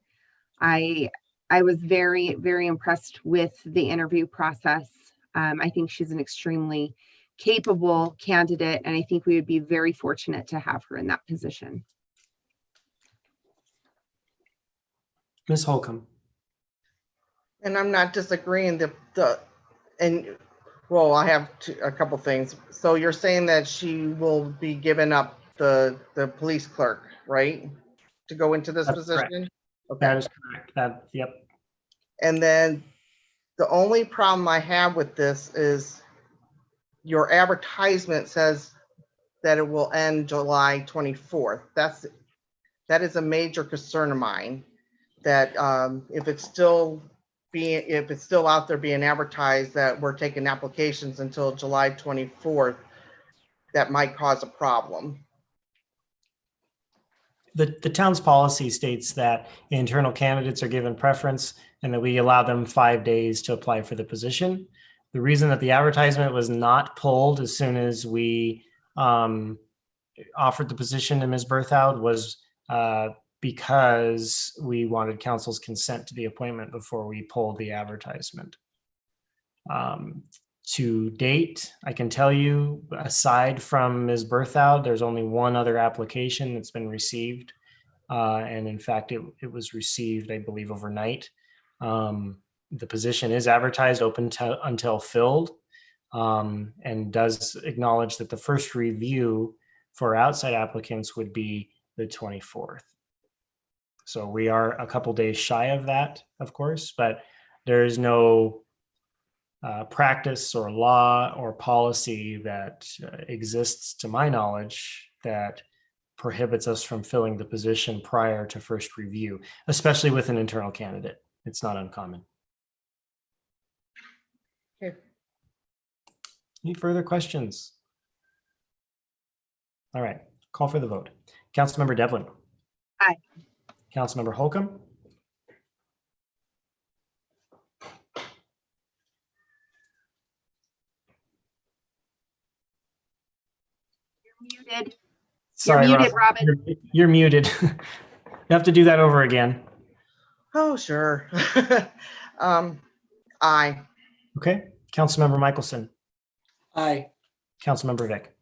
I was very, very impressed with the interview process. I think she's an extremely capable candidate, and I think we would be very fortunate to have her in that position. Ms. Holcomb. And I'm not disagreeing. I have a couple things. So you're saying that she will be giving up the police clerk, right? To go into this That's position? correct. Okay. That is correct. Yep. And then the only problem I have with this is your advertisement says that it will end July 24th. That is a major concern of mine, that if it's still out there being advertised that we're taking applications until July 24th, that might cause a problem. The town's policy states that internal candidates are given preference and that we allow them 5 days to apply for the position. The reason that the advertisement was not pulled as soon as we offered the position to Ms. Berthoud was because we wanted council's consent to the appointment before we pulled the advertisement. To date, I can tell you, aside from Ms. Berthoud, there's only one other application that's been received. And in fact, it was received, I believe, overnight. The position is advertised open until filled, and does acknowledge that the first review for outside applicants would be the 24th. So we are a couple days shy of that, of course, but there is no practice or law or policy that exists, to my knowledge, that prohibits us from filling the position prior to first review, especially with an internal candidate. It's not uncommon. Okay. Any further questions? All right, call for the vote. Councilmember Devlin. Aye. Councilmember Holcomb. Muted. Sorry, You're muted, Rob. Robin. You're muted. You have to do that over again. Oh, sure. Aye. Okay. Councilmember Michelson. Aye. Councilmember Vick.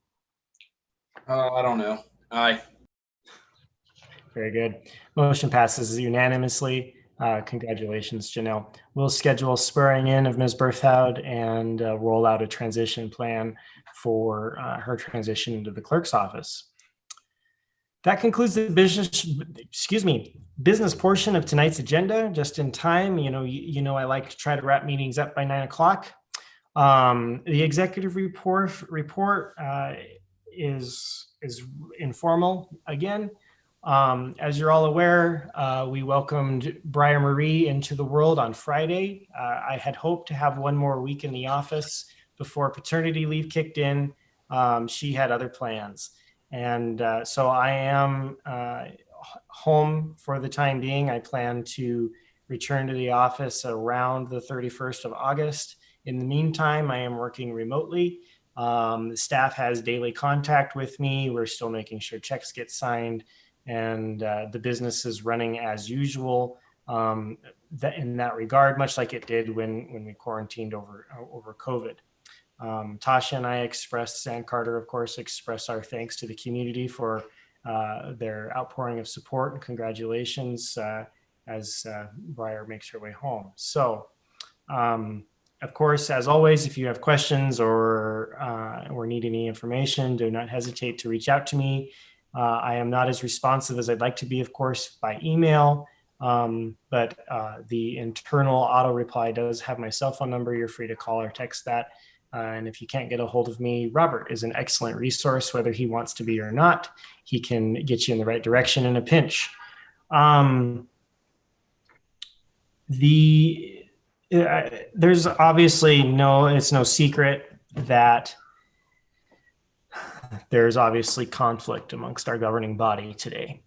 I don't know. Aye. Very good. Motion passes unanimously. Congratulations, Janelle. we'll schedule swearing in of Ms. Berthoud and roll out a transition plan for her transition into the clerk's office. That concludes the business portion of tonight's agenda, just in time. You know, I like to try to wrap meetings up by 9 o'clock. The executive report is informal again. As you're all aware, we welcomed Briar Marie into the world on Friday. I had hoped to have one more week in the office before paternity leave kicked in. She had other plans. And so I am home for the time being. I plan to return to the office around the 31st of August. In the meantime, I am working remotely. The staff has daily contact with me. We're still making sure checks get signed, and the business is running as usual in that regard, much like it did when we quarantined over COVID. Tasha and I and Carter, of course, express our thanks to the community for their outpouring of support and congratulations as Briar makes her way home. So, of course, as always, if you have questions or need any information, do not hesitate to reach out to me. I am not as responsive as I'd like to be, of course, by email, but the internal auto reply does have my cell phone number. You're free to call or text that. And if you can't get a hold of me, Robert is an excellent resource, whether he wants to be or not. He can get you in the right direction in a pinch. There's obviously it's no secret that there's obviously conflict amongst our governing body today.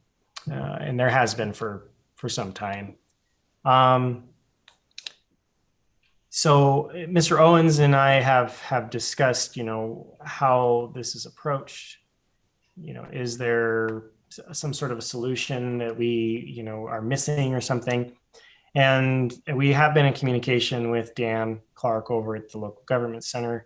And there has been for some time. So Mr. Owens and I have discussed, how this is approached. Is there some sort of a solution that we, are missing or something? And we have been in communication with Dan Clark over at the local government center.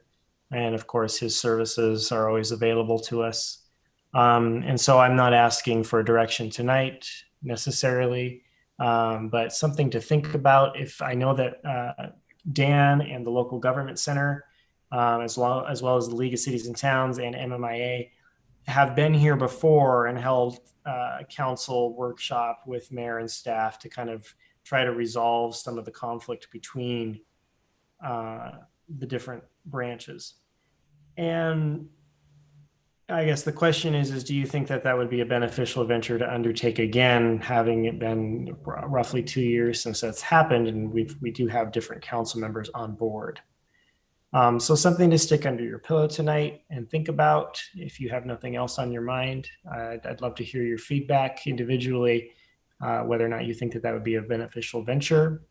And of course, his services are always available to us. And so I'm not asking for direction tonight necessarily, but something to think about. If I know that Dan and the local government center, as well as the League of Cities and Towns and MMIA, have been here before and held a council workshop with mayor and staff to kind of try to resolve some of the conflict between the different branches. And I guess the question is do you think that would be a beneficial venture to undertake again, having it been roughly 2 years since that's happened, and we do have different council members on board. So something to stick under your pillow tonight and think about if you have nothing else on your mind. I'd love to hear your feedback individually, whether or not you think that would be a beneficial venture.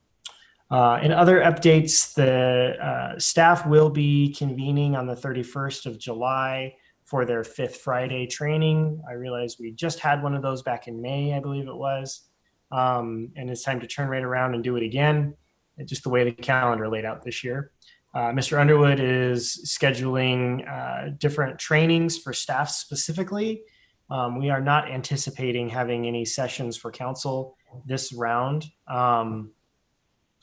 In other updates, the staff will be convening on the 31st of July for their 5th Friday training. I realize we just had one of those back in May, I believe it was. And it's time to turn right around and do it again. It's just the way the calendar laid out this year. Mr. Underwood is scheduling different trainings for staff specifically. We are not anticipating having any sessions for council this round,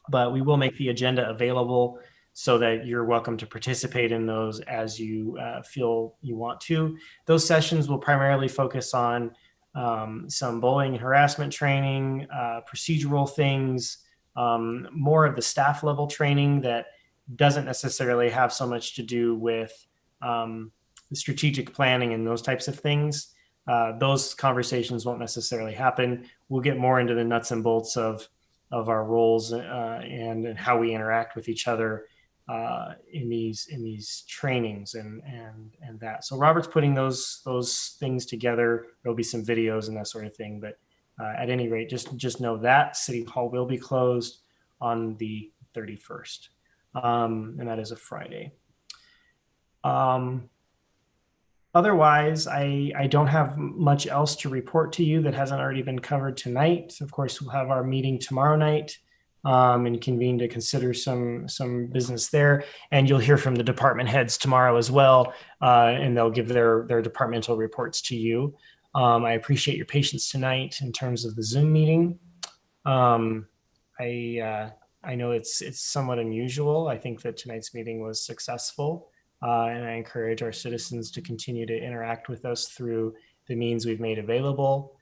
but we will make the agenda available so that you're welcome to participate in those as you feel you want to. Those sessions will primarily focus on some bullying and harassment training, procedural things, more of the staff level training that doesn't necessarily have so much to do with the strategic planning and those types of things. Those conversations won't necessarily happen. We'll get more into the nuts and bolts of our roles and how we interact with each other in these trainings and that. So Robert's putting those things together. There'll be some videos and that sort of thing, but at any rate, just know that City Hall will be closed on the 31st, and that is a Friday. Otherwise, I don't have much else to report to you that hasn't already been covered tonight. Of course, we'll have our meeting tomorrow night and convene to consider some business there. And you'll hear from the department heads tomorrow as well, and they'll give their departmental reports to you. I appreciate your patience tonight in terms of the Zoom meeting. I I know it's somewhat unusual. I think that tonight's meeting was successful, and I encourage our citizens to continue to interact with us through the means we've made available.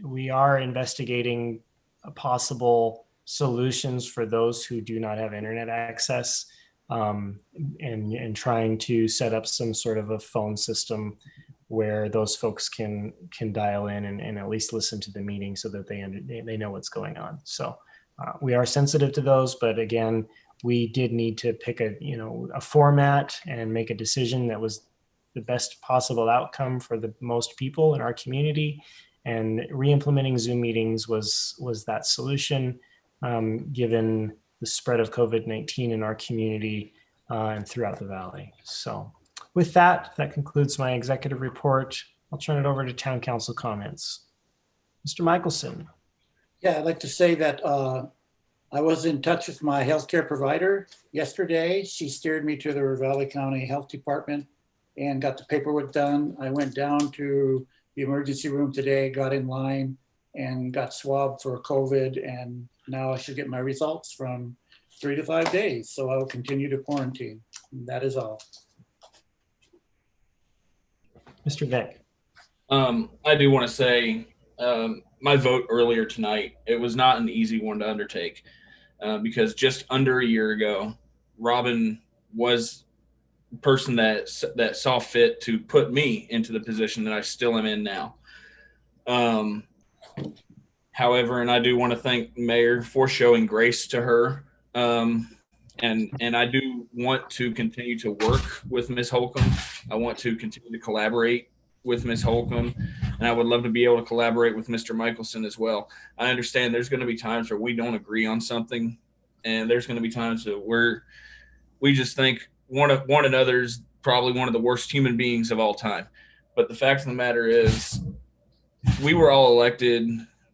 We are investigating possible solutions for those who do not have internet access, and trying to set up some sort of a phone system where those folks can dial in and at least listen to the meeting so that they know what's going on. So we are sensitive to those, but again, we did need to pick a format and make a decision that was the best possible outcome for the most people in our community. And re-implementing Zoom meetings was that solution, given the spread of COVID-19 in our community and throughout the valley. So with that concludes my executive report. I'll turn it over to town council comments. Mr. Michelson. Yeah, I'd like to say that I was in touch with my healthcare provider yesterday. She steered me to the Ravalli County Health Department and got the paperwork done. I went down to the emergency room today, got in line and got swabbed for COVID. And now I should get my results from 3 to 5 days. So I will continue to quarantine. And that is all. Mr. Vick. I do want to say my vote earlier tonight, it was not an easy one to undertake because just under a year ago, Robin was the person that saw fit to put me into the position that I still am in now. However, and I do want to thank Mayor for showing grace to her. And I do want to continue to work with Ms. Holcomb. I want to continue to collaborate with Ms. Holcomb, and I would love to be able to collaborate with Mr. Michelson as well. I understand there's going to be times where we don't agree on something, and there's going to be times where we just think one another's probably one of the worst human beings of all time. But the fact of the matter is, we were all elected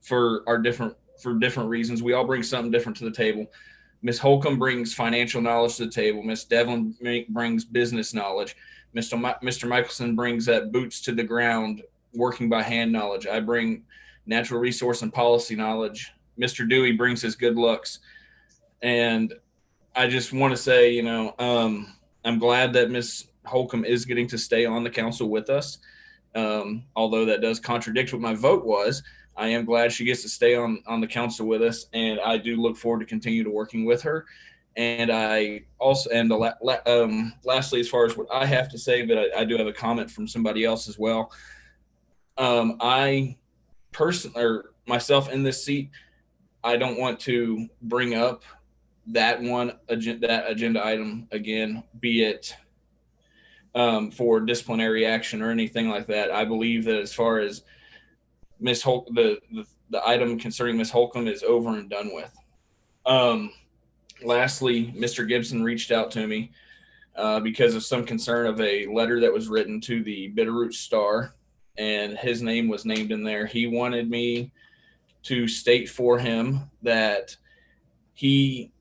for different reasons. We all bring something different to the table. Ms. Holcomb brings financial knowledge to the table. Ms. Devlin brings business knowledge. Mr. Michelson brings that boots to the ground, working by hand knowledge. I bring natural resource and policy knowledge. Mr. Dewey brings his good looks. And I just want to say, I'm glad that Ms. Holcomb is getting to stay on the council with us. Although that does contradict what my vote was, I am glad she gets to stay on the council with us, and I do look forward to continue to working with her. And I also, lastly, as far as what I have to say, but I do have a comment from somebody else as well. I personally, or myself in this seat, I don't want to bring up that agenda item again, be it for disciplinary action or anything like that. I believe that as far as Ms. Holcomb, the item concerning Ms. Holcomb is over and done with. Lastly, Mr. Gibson reached out to me because of some concern of a letter that was written to the Bitterroot Star, and his name was named in there. He wanted me to state for him that he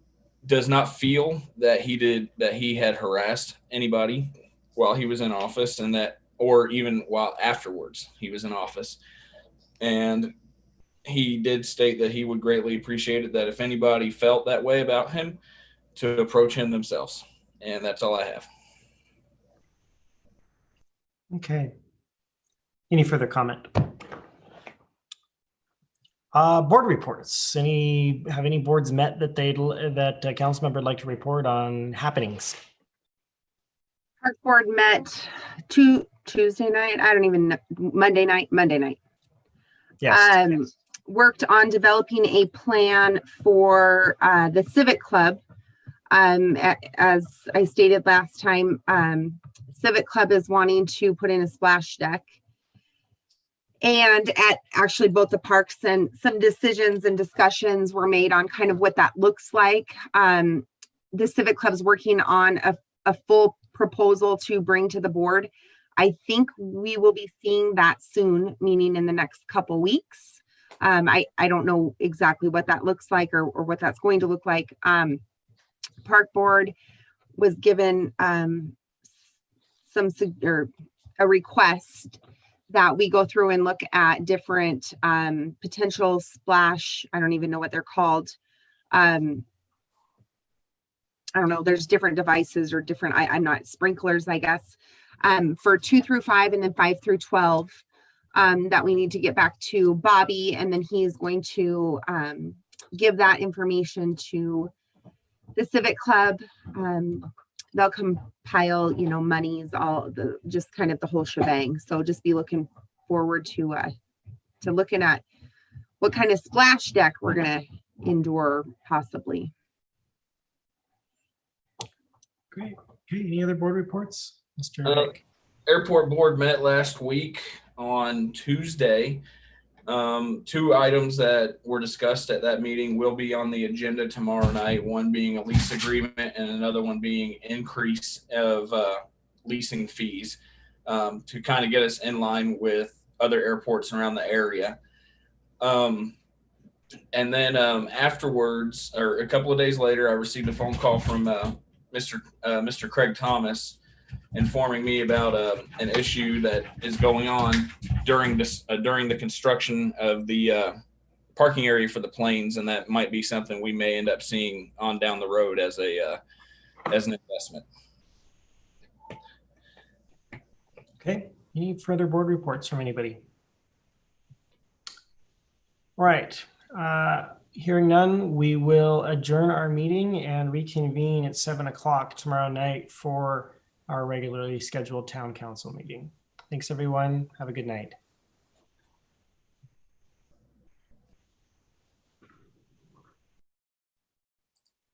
does not feel that he had harassed anybody while he was in office, and that, or even while afterwards he was in office. And he did state that he would greatly appreciate it, that if anybody felt that way about him, to approach him themselves. And that's all I have. Okay. Any further comment? Board reports. Have any boards met that a council member would like to report on happenings? Park Board met Tuesday night. I don't even know. Monday night. Yes. Worked on developing a plan for the Civic Club. As I stated last time, Civic Club is wanting to put in a splash deck. And at actually both the parks, and some decisions and discussions were made on kind of what that looks like. The Civic Club's working on a full proposal to bring to the board. I think we will be seeing that soon, meaning in the next couple weeks. I don't know exactly what that looks like or what that's going to look like. Park Board was given a request that we go through and look at different potential splash, I don't even know what they're called, I don't know, there's different devices or different, I'm not sprinklers, I guess, for 2 through 5 and then 5 through 12, that we need to get back to Bobby, and then he's going to give that information to the Civic Club. They'll compile, monies, all the, just kind of the whole shebang. So just be looking forward to looking at what kind of splash deck we're gonna endure possibly. Great. Okay, any other board reports? Mr. Nick? Airport board met last week on Tuesday. 2 items that were discussed at that meeting will be on the agenda tomorrow night, one being a lease agreement and another one being increase of leasing fees to kind of get us in line with other airports around the area. And then afterwards, or a couple of days later, I received a phone call from Mr. Craig Thomas informing me about an issue that is going on during the construction of the parking area for the planes, and that might be something we may end up seeing on down the road as an investment. Okay, any further board reports from anybody? All right, hearing none, we will adjourn our meeting and reconvene at 7 o'clock tomorrow night for our regularly scheduled town council meeting. Thanks, everyone. Have a good night.